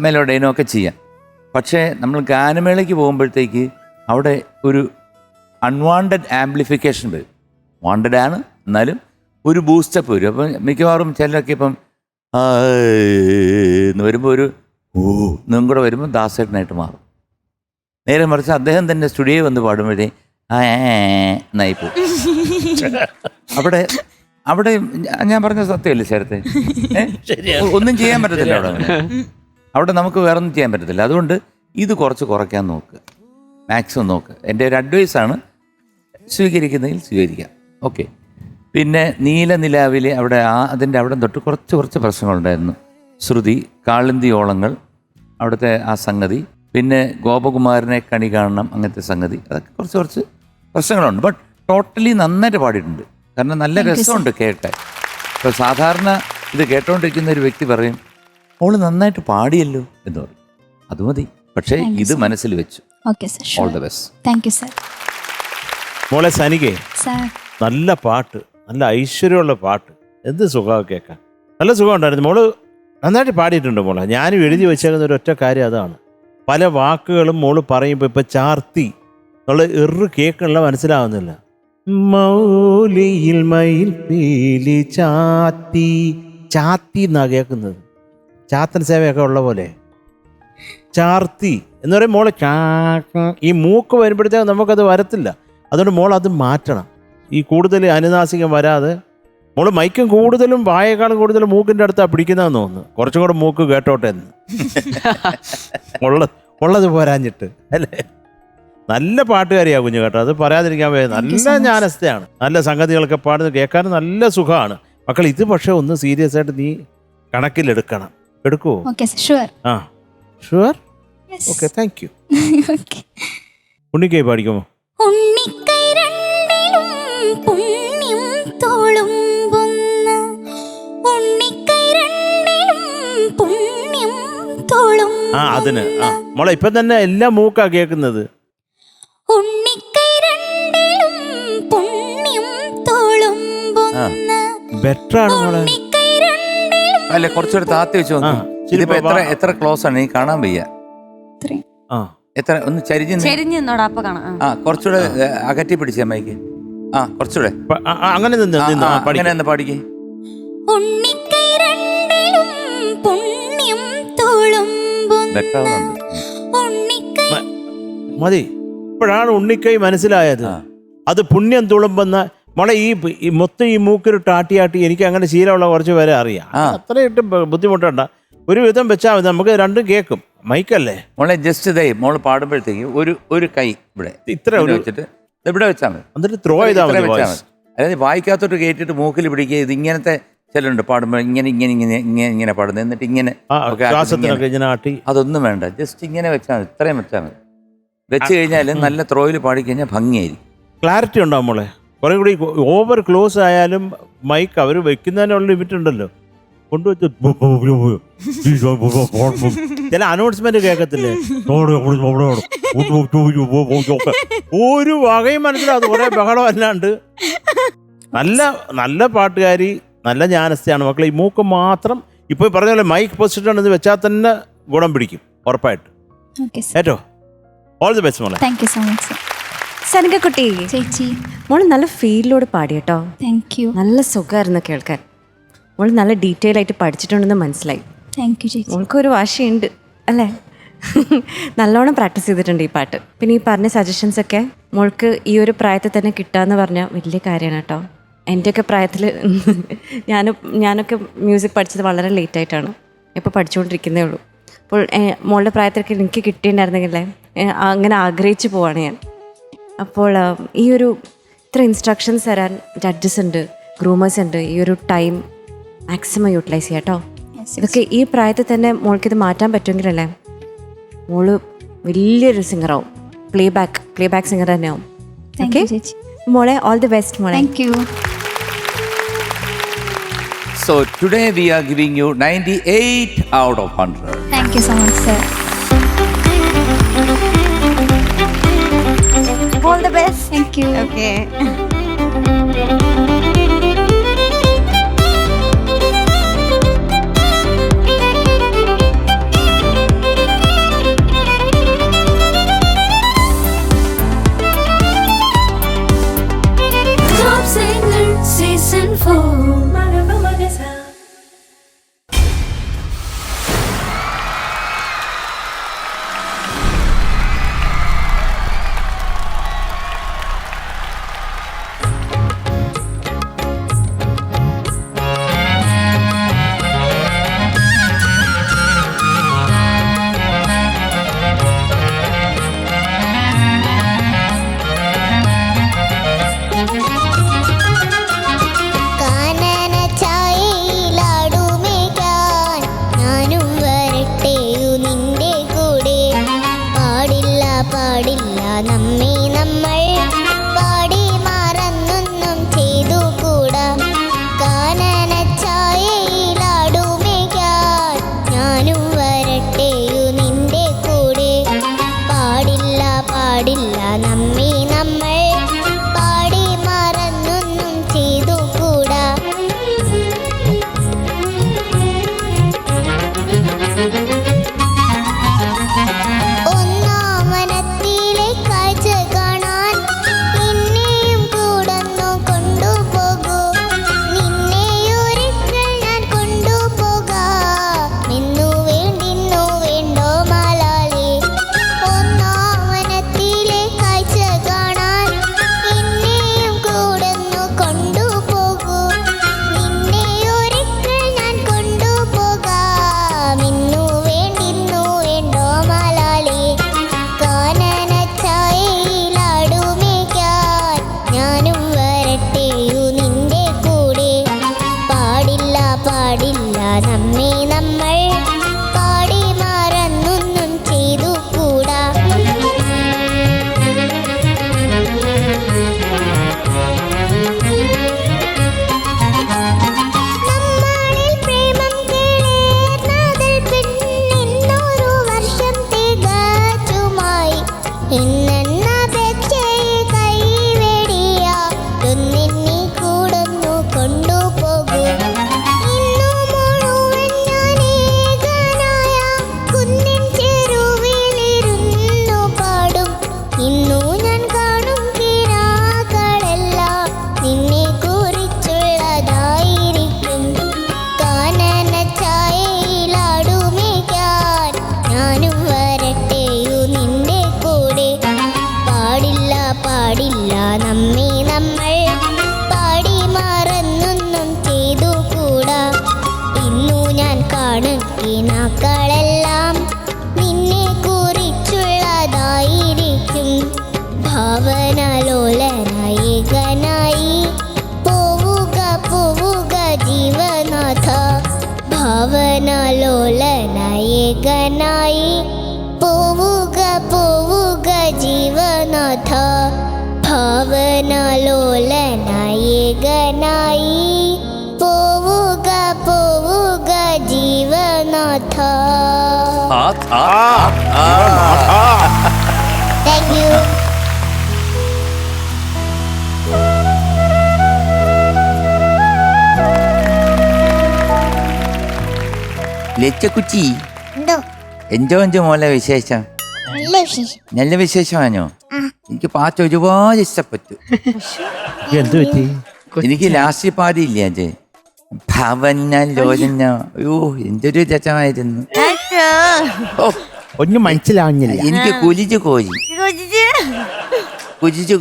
S4: മെലോഡൈനോ ഒക്കെ ചെയ്യാം. പക്ഷേ നമ്മൾ ഗാനമേളയ്ക്ക് പോകുമ്പോഴത്തേക്ക് അവിടെ ഒരു അൺവാണ്ടഡ് ആംപ്ലിഫിക്കേഷൻ വരും. വാണ്ടഡ് ആണ്, എന്നാലും ഒരു ബൂസ്റ്റപ്പ് വരും. അപ്പം മിക്കവാറും ചിലരൊക്കെ ഇപ്പം എന്ന് വരുമ്പോൾ ഒരു എന്നും കൂടെ വരുമ്പോൾ ദാസേട്ടനായിട്ട് മാറും. നേരെ മറിച്ച് അദ്ദേഹം തന്നെ സ്റ്റുഡിയോയിൽ വന്ന് പാടുമ്പോഴേ എന്നായിപ്പോ. അവിടെ അവിടെ ഞാൻ പറഞ്ഞ സത്യമല്ലേ ശരത്തെ, ഒന്നും ചെയ്യാൻ പറ്റത്തില്ല അവിടെ നമുക്ക് വേറെ ഒന്നും ചെയ്യാൻ പറ്റത്തില്ല. അതുകൊണ്ട് ഇത് കുറച്ച് കുറയ്ക്കാൻ നോക്കുക, മാക്സിമം നോക്കുക. എൻ്റെ ഒരു അഡ്വൈസാണ്, സ്വീകരിക്കുന്നതിൽ സ്വീകരിക്കാം. ഓക്കെ. പിന്നെ നീലനിലാവിലെ അവിടെ അതിൻ്റെ അവിടെ തൊട്ട് കുറച്ച് പ്രശ്നങ്ങളുണ്ടായിരുന്നു. ശ്രുതി, കാളിന്തി ഓളങ്ങൾ, അവിടുത്തെ ആ സംഗതി, പിന്നെ ഗോപകുമാരനെ കണി കാണണം, അങ്ങനത്തെ സംഗതി, അതൊക്കെ കുറച്ച് പ്രശ്നങ്ങളുണ്ട്. ബട്ട് ടോട്ടലി നന്നായിട്ട് പാടിയിട്ടുണ്ട്. കാരണം നല്ല രസമുണ്ട് കേൾക്കാൻ. ഇപ്പോൾ സാധാരണ ഇത് കേട്ടോണ്ടിരിക്കുന്ന ഒരു വ്യക്തി പറയും ഓള് നന്നായിട്ട് പാടിയല്ലോ എന്ന് പറയും, അത് മതി. പക്ഷേ ഇത് മനസ്സിൽ വെച്ചു. All the best.
S7: Thank you sir.
S5: മോളെ സനികേ,
S7: സർ,
S5: നല്ല പാട്ട്, നല്ല ഐശ്വര്യമുള്ള പാട്ട്, എന്ത് സുഖമാണ് കേൾക്കാൻ. നല്ല സുഖം ഉണ്ടായിരുന്നു. മോള് നന്നായിട്ട് പാടിയിട്ടുണ്ട് മോളെ. ഞാനും എഴുതി വെച്ചേക്കുന്ന ഒരു ഒറ്റ കാര്യം അതാണ്. പല വാക്കുകളും മോള് പറയുമ്പോൾ ഇപ്പം ചാർത്തി എന്നുള്ള കേൾക്കണില്ല, മനസ്സിലാവുന്നില്ല. മൗലിയിൽ മയിൽ പീലി ചാത്തി, ചാത്തി എന്നാ കേൾക്കുന്നത്. ചാത്തൻ സേവയൊക്കെ ഉള്ള പോലെ ചാർത്തി എന്ന് പറയും മോളെ. ഈ മൂക്ക് വരുമ്പോഴത്തേക്ക് നമുക്കത് വരത്തില്ല. അതുകൊണ്ട് മോൾ അത് മാറ്റണം. ഈ കൂടുതൽ അനുനാസികം വരാതെ മോള് മൈക്കും കൂടുതലും വായേക്കാളും കൂടുതലും മൂക്കിൻ്റെ അടുത്താണ് പിടിക്കുന്നതെന്ന് തോന്നുന്നു. കുറച്ചും കൂടെ മൂക്ക് കേട്ടോട്ടെ എന്ന് ഉള്ളത് പോരാഞ്ഞിട്ട് അല്ലേ. നല്ല പാട്ടുകാരിയാ കുഞ്ഞു കേട്ടോ, അത് പറയാതിരിക്കാൻ വയ്യ. നല്ല ജ്ഞാനസ്ഥയാണ്, നല്ല സംഗതികളൊക്കെ പാടുന്നത് കേൾക്കാനും നല്ല സുഖമാണ്. മക്കൾ ഇത് പക്ഷെ ഒന്ന് സീരിയസ് ആയിട്ട് നീ കണക്കിലെടുക്കണം. എടുക്കുവോ? ആ ഷുവർ. Okay, thank you. ഉണ്ണിക്കൈ പാടിക്കുമോ? ആ അതിന് ആ മോളെ ഇപ്പം തന്നെ എല്ലാം മൂക്കാ കേൾക്കുന്നത്.
S4: ബെറ്ററാണ് മോളെ. അല്ലെ കുറച്ചുകൂടെ താത്തി വെച്ച് നോക്കും. ഇതിപ്പോ എത്ര ക്ലോസ് ആണ്? ഈ കാണാൻ വയ്യ. എത്ര ഒന്ന്
S1: ചെരിഞ്ഞ് നിന്നോടാ, അപ്പൊ കാണാം.
S4: കുറച്ചുകൂടെ അകറ്റി പിടിച്ച മൈക്ക്. കുറച്ചുകൂടെ
S5: അങ്ങനെ
S4: അങ്ങനെ ഒന്ന് പാടിക്കേ.
S5: മതി. ഇപ്പോഴാണ് ഉണ്ണിക്കൈ മനസ്സിലായത്. അത് പുണ്യം തുളുമ്പെന്ന മോളെ ഈ മൊത്തം ഈ മൂക്കിലിട്ട് ആട്ടി എനിക്ക് അങ്ങനെ ശീലമുള്ള കുറച്ച് പേരെ അറിയാം. അത്രയിട്ട് ബുദ്ധിമുട്ടണ്ട, ഒരു വിധം വെച്ചാൽ മതി, നമുക്ക് രണ്ടും കേൾക്കും. മൈക്കല്ലേ
S4: മോളെ, ജസ്റ്റ് ഇതേ മോള് പാടുമ്പോഴത്തേക്ക് ഒരു കൈ ഇവിടെ ഇത്ര വെച്ചിട്ട് ഇവിടെ വെച്ചാൽ മതി.
S5: എന്നിട്ട് ത്രോ ചെയ്താൽ മതി.
S4: അതായത് വായിക്കാത്തോട്ട് കേട്ടിട്ട് മൂക്കിൽ പിടിക്കുക. ഇത് ഇങ്ങനത്തെ ചിലരുണ്ട് പാടുമ്പോൾ ഇങ്ങനെ പാടുന്നത്, എന്നിട്ട് ഇങ്ങനെ അതൊന്നും വേണ്ട, ജസ്റ്റ് ഇങ്ങനെ വെച്ചാൽ മതി. ഇത്രയും വെച്ചാൽ മതി. വെച്ച് കഴിഞ്ഞാൽ നല്ല ത്രോയിൽ പാടിക്കഴിഞ്ഞാൽ ഭംഗിയായിരിക്കും.
S5: ക്ലാരിറ്റി ഉണ്ടാവും മോളെ. കുറെ കൂടി ഓവർ ക്ലോസ് ആയാലും മൈക്ക് അവർ വെക്കുന്നതിനുള്ള ലിമിറ്റ് ഉണ്ടല്ലോ, കൊണ്ടുവച്ച് ചില അനൗൺസ്മെന്റ് കേൾക്കത്തില്ലേ, ഒരു വകയും മനസ്സിലാവും. കുറെ ബഹളം അല്ലാണ്ട് നല്ല പാട്ടുകാരി, നല്ല ജ്ഞാനസ്ഥയാണ് മക്കളെ. ഈ മൂക്ക് മാത്രം ഇപ്പൊ പറഞ്ഞ പോലെ മൈക്ക് പൊസിഷൻ എന്ന് വെച്ചാൽ തന്നെ ഗുണം പിടിക്കും ഉറപ്പായിട്ട്. ഏറ്റോ ഓൾ ദി ബെസ്റ്റ് മോളെ.
S7: Thank you so much sir.
S6: സനകക്കുട്ടി
S7: ചേച്ചി,
S6: മോള് നല്ല ഫീലിലൂടെ പാടി കേട്ടോ.
S7: Thank you.
S6: നല്ല സുഖമായിരുന്നു കേൾക്കാൻ. മോള് നല്ല ഡീറ്റെയിൽ ആയിട്ട് പഠിച്ചിട്ടുണ്ടെന്ന് മനസ്സിലായി.
S7: താങ്ക് യു ചേച്ചി.
S6: മോൾക്കൊരു വാശിയുണ്ട് അല്ലേ? നല്ലോണം പ്രാക്ടീസ് ചെയ്തിട്ടുണ്ട് ഈ പാട്ട്. പിന്നെ ഈ പറഞ്ഞ സജഷൻസ് ഒക്കെ മോൾക്ക് ഈ ഒരു പ്രായത്തിൽ തന്നെ കിട്ടാന്ന് പറഞ്ഞാൽ വലിയ കാര്യമാണ് കേട്ടോ. എൻ്റെയൊക്കെ പ്രായത്തിൽ ഞാനൊക്കെ മ്യൂസിക് പഠിച്ചത് വളരെ ലേറ്റായിട്ടാണ്, ഇപ്പോൾ പഠിച്ചുകൊണ്ടിരിക്കുന്നേ ഉള്ളൂ. അപ്പോൾ മോളുടെ പ്രായത്തിലൊക്കെ എനിക്ക് കിട്ടിയിട്ടുണ്ടായിരുന്നെങ്കിലേ അങ്ങനെ ആഗ്രഹിച്ചു പോവാണ് ഞാൻ. അപ്പോൾ ഈ ഒരു ഇത്ര ഇൻസ്ട്രക്ഷൻസ് തരാൻ ജഡ്ജസ് ഉണ്ട്, ഗ്രൂമേഴ്സ് ഉണ്ട്. ഈ ഒരു ടൈം മാക്സിമം യൂട്ടിലൈസ് ചെയ്യാം കേട്ടോ. ഇതൊക്കെ ഈ പ്രായത്തിൽ തന്നെ മോൾക്കിത് മാറ്റാൻ പറ്റുമെങ്കിലല്ലേ മോള് വലിയൊരു സിംഗറാവും. പ്ലേ ബാക്ക് സിംഗർ തന്നെ ആവും. ഓക്കെ മോളെ, ഓൾ ദി ബെസ്റ്റ് മോളെ.
S7: Thank U.
S4: So today we are giving you 98 out of 100.
S7: Thank you so much sir.
S1: All the best.
S7: Thank you.
S1: Okay.
S19: Top Singer Season 4. കൊണ്ടുപോകൂ. ഇന്നു മുഴുവൻ ഞാൻ
S9: ഭാവനലോലനായകനായി പോവുക പോവുക ജീവനാഥ ഭാവനലോലനായകനായി പോവുക പോവുക ജീവനാഥ. Thank you.
S4: ലച്ചക്കുച്ചി
S9: എന്തോ
S4: എന്തോ മോളെ വിശേഷം?
S9: നല്ല വിശേഷം.
S4: നല്ല വിശേഷമാണോ?
S9: ആ.
S4: എനിക്ക് പാട്ട് ഒരുപാട് ഇഷ്ടപ്പെട്ടു.
S5: എന്ത് പറ്റി?
S4: എനിക്ക് ലാസ്റ്റ് പാടിയില്ലേ അത് ഭവന ലോലന, അയ്യോ എന്തൊരു രസമായിരുന്നു. ഓ
S5: ഒന്നും മനസ്സിലാവുന്നില്ല.
S4: എനിക്ക് കുലിച്ചു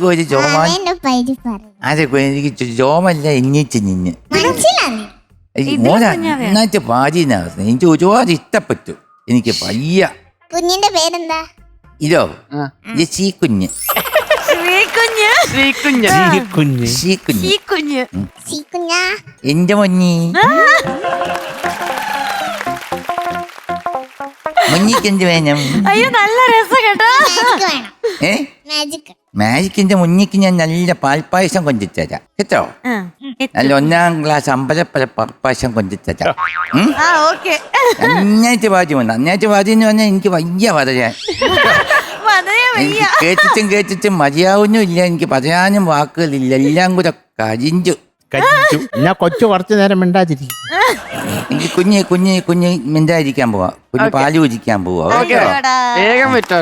S4: കോരി ചോമാൻ.
S9: എന്റെ പേര് പറ.
S4: അതെ എനിക്ക് ചോമല്ല എണ്ണിച്ച് നിന്ന്
S9: മനസ്സിലായി.
S4: നന്നായിട്ട് പാടിനായിരുന്നു. എനിക്ക് ഒരുപാട് ഇഷ്ടപ്പെട്ടു. എനിക്ക് പയ്യ.
S9: കുഞ്ഞിന്റെ പേരെന്താ?
S4: ഇതോ ഇത് ശ്രീകുഞ്ഞ്.
S9: സീക്കുഞ്ഞാ.
S4: എന്റെ മൊന്നി മൊന്നിക്ക് എന്ത് വേണം?
S1: അയ്യോ നല്ല രസം കേട്ടോ.
S4: ഏ
S9: മാജിക്.
S4: മാജിക്കിന്റെ മുന്നിക്ക് ഞാൻ നല്ല പാൽപ്പായസം കൊണ്ടിത്തരാം കേട്ടോ. നല്ല 1ാം ക്ലാസ് അമ്പലപ്പല പാൽപ്പായസം കൊണ്ടിത്തരാം. നന്നായിട്ട് പാചകം വന്നു. നന്നായിട്ട് പാചകം എന്ന് പറഞ്ഞാൽ എനിക്ക് വയ്യ പറയാൻ. കേട്ടിട്ടും മതിയാവുന്നില്ല. എനിക്ക് പറയാനും വാക്കുകളില്ല. എല്ലാം കൂടെ കരിഞ്ചു.
S5: കൊച്ചു കുറച്ചു നേരം മിണ്ടാതിരിക്കും.
S4: എനിക്ക് കുഞ്ഞ് മിണ്ടായിരിക്കാൻ പോവാ. കുഞ്ഞ് പാല് കുടിക്കാൻ പോവാ.
S2: വേഗം വിട്ടോ.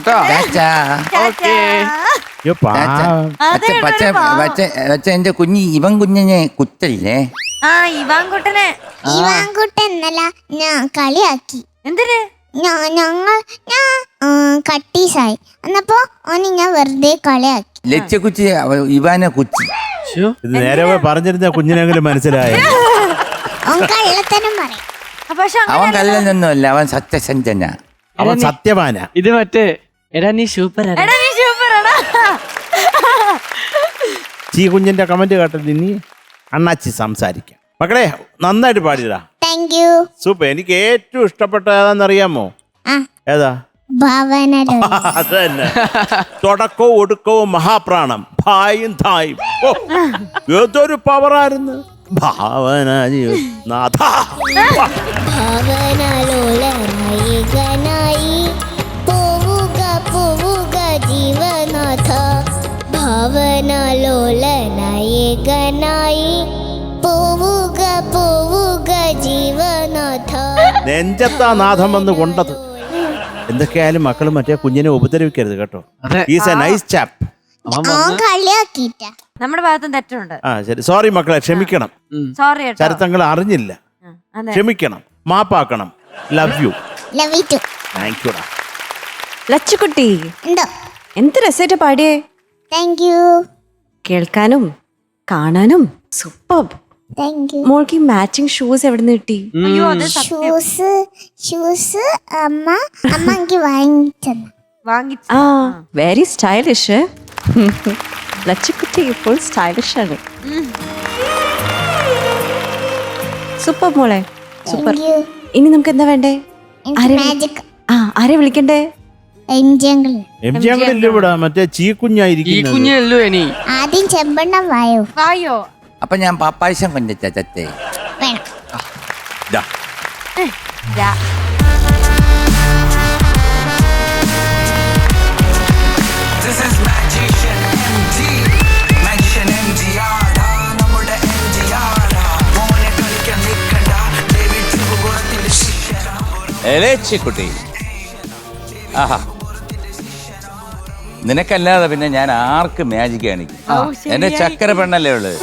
S4: പച്ച എന്റെ കുഞ്ഞ് ഇവൻ കുഞ്ഞിനെ കുത്തല്ലേ?
S9: ഇവാൻകുട്ടനല്ല, ഞാൻ കളിയാക്കി.
S1: എന്തിന്?
S9: ഞങ്ങൾ കട്ടീസായി എന്നപ്പോ ഓന് ഞാൻ വെറുതെ കളിയാക്കി.
S4: ലച്ചക്കുച്ചി ഇവാനെ കുച്ചി.
S5: ഇത് നേരെ പറഞ്ഞിരുന്ന കുഞ്ഞിനെങ്കിലും മനസ്സിലായി.
S9: കള്ളത്തനം പറയും.
S4: അവൻ കള്ളനൊന്നുമല്ല, അവൻ സത്യസന്ധന,
S5: അവൻ സത്യവാന.
S2: ഇത് മറ്റേ എടാ നീ സൂപ്പർ.
S5: ചീ കുഞ്ഞിന്റെ കമന്റ് കേട്ടത് ഇനി അണ്ണാച്ചി സംസാരിക്കാം. മക്കളെ നന്നായിട്ട് പാടിയതാ.
S9: Thank you.
S5: സൂപ്പർ. എനിക്ക് ഏറ്റവും ഇഷ്ടപ്പെട്ട ഏതാന്നറിയാമോ? ഏതാ?
S9: അത്
S5: തന്നെ. തുടക്കവും ഒടുക്കവും മഹാപ്രാണം ഭായും ധായും. ഏതൊരു പവറായിരുന്നു. ഭാവന നാഥ.
S9: ഭാവനലോലനായകനായി പോവുക പോവുക ജീവനാഥ ഭാവനലോലനായകനായി പോവുക പോവുക ജീവനാഥ.
S5: നെഞ്ചത്താ നാഥം വന്ന് കൊണ്ടത്. എന്തൊക്കെയായാലും മക്കൾ മറ്റേ കുഞ്ഞിനെ ഉപദ്രവിക്കരുത് കേട്ടോ. Is A nice chop.
S1: നമ്മുടെ ഭാഗത്തും തെറ്റുണ്ട്.
S5: ആ ശരി. സോറി മക്കളെ, ക്ഷമിക്കണം.
S1: സോറി.
S5: ചരിത്രങ്ങൾ അറിഞ്ഞില്ല, ക്ഷമിക്കണം, മാപ്പാക്കണം. Love you. Thank you.
S6: ലച്ചുകുട്ടി എന്ത് രസമായിട്ട് പാടിയേ.
S9: Thank you.
S6: കേൾക്കാനും കാണാനും സൂപ്പർ. മോൾക്ക് മാച്ചിങ് ഷൂസ് എവിടെ നിന്ന് കിട്ടി?
S9: ഷൂസ് അമ്മ എനിക്ക് വാങ്ങിച്ചു.
S6: ആ വെരി സ്റ്റൈലിഷ്. ലച്ചുകുട്ടി ഇപ്പോൾ സ്റ്റൈലിഷ് ആണ്. സൂപ്പർ മോളെ, സൂപ്പർ. ഇനി നമുക്ക് എന്താ വേണ്ടേ? ആരെ വിളിക്കണ്ടേ?
S5: മറ്റേ ചീക്കുഞ്ഞായിരിക്കും.
S9: ആദ്യം ചെമ്പണ്ണം വായോ.
S4: അപ്പൊ ഞാൻ പാപ്പായസം കൊണ്ടിട്ടേ
S9: വേണം.
S4: കുട്ടി. ആഹാ, നിനക്കല്ലാതെ പിന്നെ ഞാൻ ആർക്ക് മാജിക് കാണിക്കും? എന്റെ ചക്കര പെണ്ണല്ലേ ഉള്ളത്.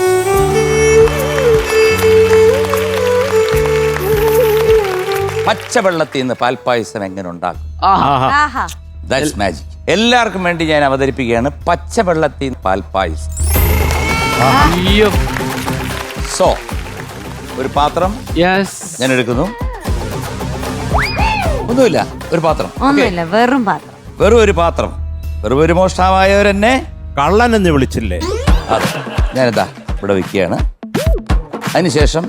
S4: പച്ചവെള്ളത്തിൽ നിന്ന് പാൽപ്പായസം എങ്ങനെ ഉണ്ടാക്കും? That's magic. എല്ലാവർക്കും വേണ്ടി ഞാൻ അവതരിപ്പിക്കുകയാണ് പച്ചവെള്ളത്തിൽ നിന്ന് പാൽപ്പായസം. സോ ഒരു പാത്രം ഞാൻ എടുക്കുന്നു. ഒന്നുമില്ല, ഒരു പാത്രം. വെറും ഒരു പാത്രം. വെറും ഒരു മോഷ്ടാവായവരെന്നെ
S5: കള്ളൻ എന്ന് വിളിച്ചില്ലേ?
S4: അതെ, ഞാനെന്താ ഇവിടെ വയ്ക്കുകയാണ്. അതിനുശേഷം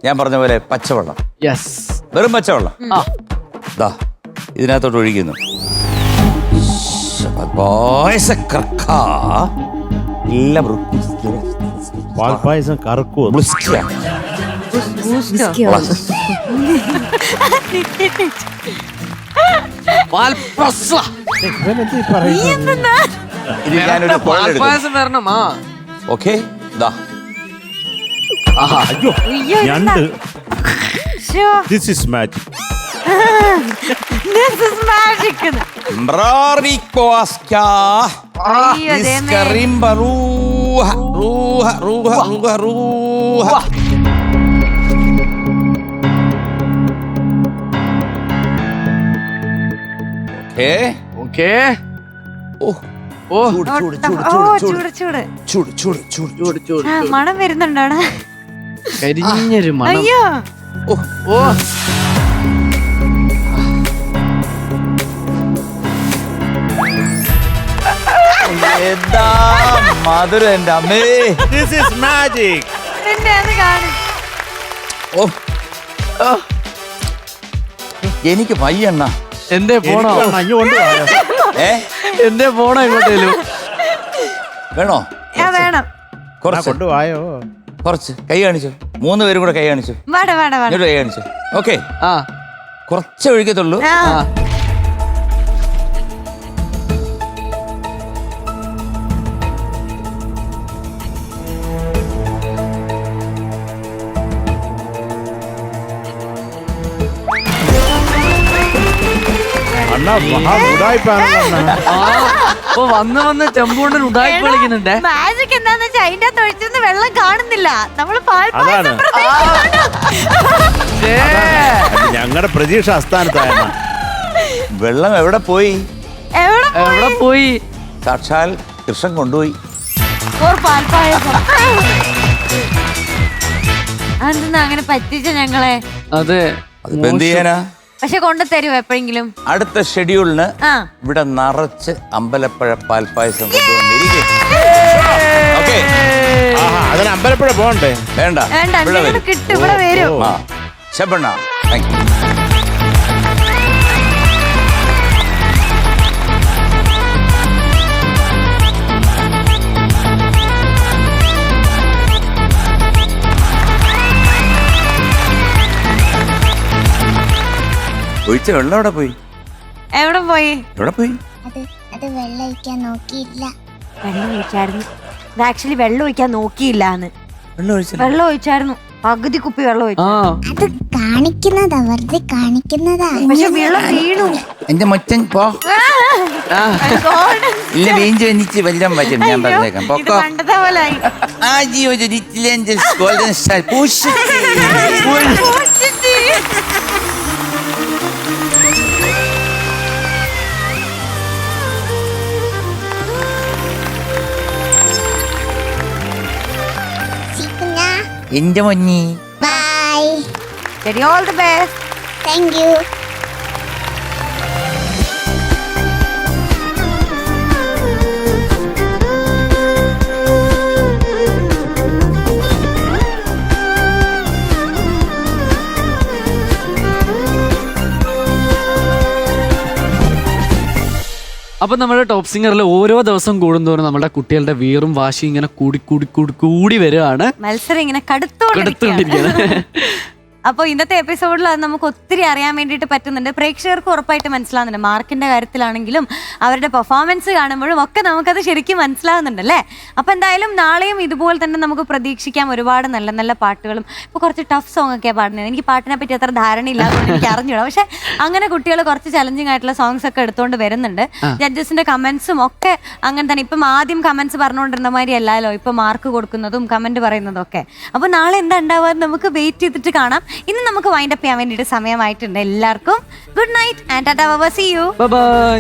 S4: ഞാൻ പറഞ്ഞ പോലെ പച്ചവെള്ളം
S2: യെസ്,
S4: വെറും പച്ചവെള്ളം ദാ ഇതിനകത്തോട്ട് ഒഴിക്കുന്നു. എല്ലാം
S5: പാൽപ്പായസം കറക്കുവോ?
S4: ഇത് ഞാനൊരു
S2: പാൽപ്പായസം തരണം.
S4: ഓക്കെ ദാ
S5: അയ്യോ ഞണ്ട്. This is magic.
S1: മണം വരുന്നുണ്ടോ?
S2: കരിഞ്ഞൊരു മണം.
S1: അയ്യോ
S4: എന്താ മധുരം എൻ്റെ അമ്മേ.
S5: This is magic.
S4: എനിക്ക് വയ്യണ്ണ.
S2: എന്തേ പോണോ? എന്തേ പോണോ? ഇങ്ങോട്ടേലും
S4: വേണോ?
S1: വേണം.
S5: കൊണ്ടുപോയോ?
S4: കുറച്ച് കൈ കാണിച്ചു. 3 പേരും കൂടെ കൈ കാണിച്ചു. കൈ കാണിച്ചു. ഓക്കെ, കുറച്ച് ഒഴിക്കത്തുള്ളൂ.
S2: വന്ന് വന്ന് ചെമ്പോണ്ടൻ ഉടായ്പ കളിക്കുന്നുണ്ട്.
S1: മാജിക് എന്താന്ന് വെച്ചാൽ അതിന്റെ അകത്ത് ഒഴിച്ചൊന്നും വെള്ളം കാണുന്നില്ല. നമ്മള്
S5: ഞങ്ങളുടെ പ്രതീക്ഷ അസ്ഥാനത്തായ
S4: വെള്ളം എവിടെ പോയി?
S2: എവിടെ പോയി?
S4: സാക്ഷാൽ കൃഷ്ണൻ കൊണ്ടുപോയി.
S1: അതെന്താ അങ്ങനെ പറ്റിച്ച ഞങ്ങളെ?
S2: അതെ,
S4: എന്ത് ചെയ്യാനാ?
S1: പക്ഷെ കൊണ്ടു തരുമോ എപ്പോഴെങ്കിലും?
S4: അടുത്ത ഷെഡ്യൂളിന് ഇവിടെ നിറച്ച് അമ്പലപ്പഴ പാൽപ്പായസം കൊണ്ടുവന്നിരിക്കും.
S5: അതിന് അമ്പലപ്പുഴ പോകണ്ടേ?
S4: വേണ്ട,
S1: കിട്ടും, ഇവിടെ വരും.
S4: ശബണ്ണ, താങ്ക് യു. ഒഴിച്ച വെള്ളം എവിടെ പോയി?
S1: എവിടെ പോയി?
S4: എവിടെ പോയി?
S9: അത് വെള്ളം ഒഴിക്കാൻ നോക്കിയില്ല.
S1: വെള്ളം ഒഴിച്ചായിരുന്നു. ആക്ച്വലി വെള്ളം ഒഴിക്കാൻ നോക്കിയില്ലാന്ന്.
S4: വെള്ളം
S1: ഒഴിച്ചായിരുന്നു. പകുതി കുപ്പി വെള്ളം ഒഴിച്ചു.
S9: അത് കാണിക്കുന്നതാ, വെറുതെ കാണിക്കുന്നതാ.
S1: പക്ഷെ വെള്ളം വീണു.
S4: എന്റെ മച്ചൻ പോ. ഇല്ല, വീഞ്ചു എനിക്ക് വെള്ളം വരും. ഞാൻ പറഞ്ഞേക്കാം.
S1: പണ്ടത്തെ പോലെ
S4: എന്റെ മഞ്ഞി.
S9: ബൈ.
S1: ശരി, all the best.
S9: Thank you.
S2: അപ്പൊ നമ്മുടെ ടോപ്പ് സിംഗറിൽ ഓരോ ദിവസം കൂടുന്തോറും നമ്മുടെ കുട്ടികളുടെ വീറും വാശി ഇങ്ങനെ കൂടി വരികയാണ്.
S1: മത്സരം ഇങ്ങനെ കടുത്തോണ്ടിരിക്കുകയാണ്. അപ്പോൾ ഇന്നത്തെ എപ്പിസോഡിൽ അത് നമുക്ക് ഒത്തിരി അറിയാൻ വേണ്ടിയിട്ട് പറ്റുന്നുണ്ട്. പ്രേക്ഷകർക്ക് ഉറപ്പായിട്ട് മനസ്സിലാവുന്നുണ്ട്. മാർക്കിന്റെ കാര്യത്തിലാണെങ്കിലും അവരുടെ പെർഫോമൻസ് കാണുമ്പോഴും ഒക്കെ നമുക്കത് ശരിക്കും മനസ്സിലാവുന്നുണ്ട് അല്ലേ? അപ്പോൾ എന്തായാലും നാളെയും ഇതുപോലെ തന്നെ നമുക്ക് പ്രതീക്ഷിക്കാം ഒരുപാട് നല്ല നല്ല പാട്ടുകളും. ഇപ്പോൾ കുറച്ച് ടഫ് സോങ് ഒക്കെയാണ് പാടുന്നത്. എനിക്ക് പാട്ടിനെ പറ്റി അത്ര ധാരണയില്ലാത്തതുകൊണ്ട് എനിക്ക് അറിഞ്ഞൂടാ. പക്ഷെ അങ്ങനെ കുട്ടികൾ കുറച്ച് ചലഞ്ചിങ് ആയിട്ടുള്ള സോങ്സ് ഒക്കെ എടുത്തുകൊണ്ട് വരുന്നുണ്ട്. ജഡ്ജസിന്റെ കമന്റ്സും ഒക്കെ അങ്ങനെ തന്നെ. ഇപ്പം ആദ്യം കമന്റ്സ് പറഞ്ഞുകൊണ്ടിരുന്ന മാതിരി അല്ലല്ലോ ഇപ്പം മാർക്ക് കൊടുക്കുന്നതും കമന്റ് പറയുന്നതും ഒക്കെ. അപ്പോൾ നാളെ എന്താ ഉണ്ടാവുക നമുക്ക് വെയിറ്റ് ചെയ്തിട്ട് കാണാം. ഇന്ന് നമുക്ക് വൈൻഡ് അപ്പ് ചെയ്യാൻ വേണ്ടിയിട്ട് സമയമായിട്ടുണ്ട്. എല്ലാവർക്കും good night and tata, bye, see you, by.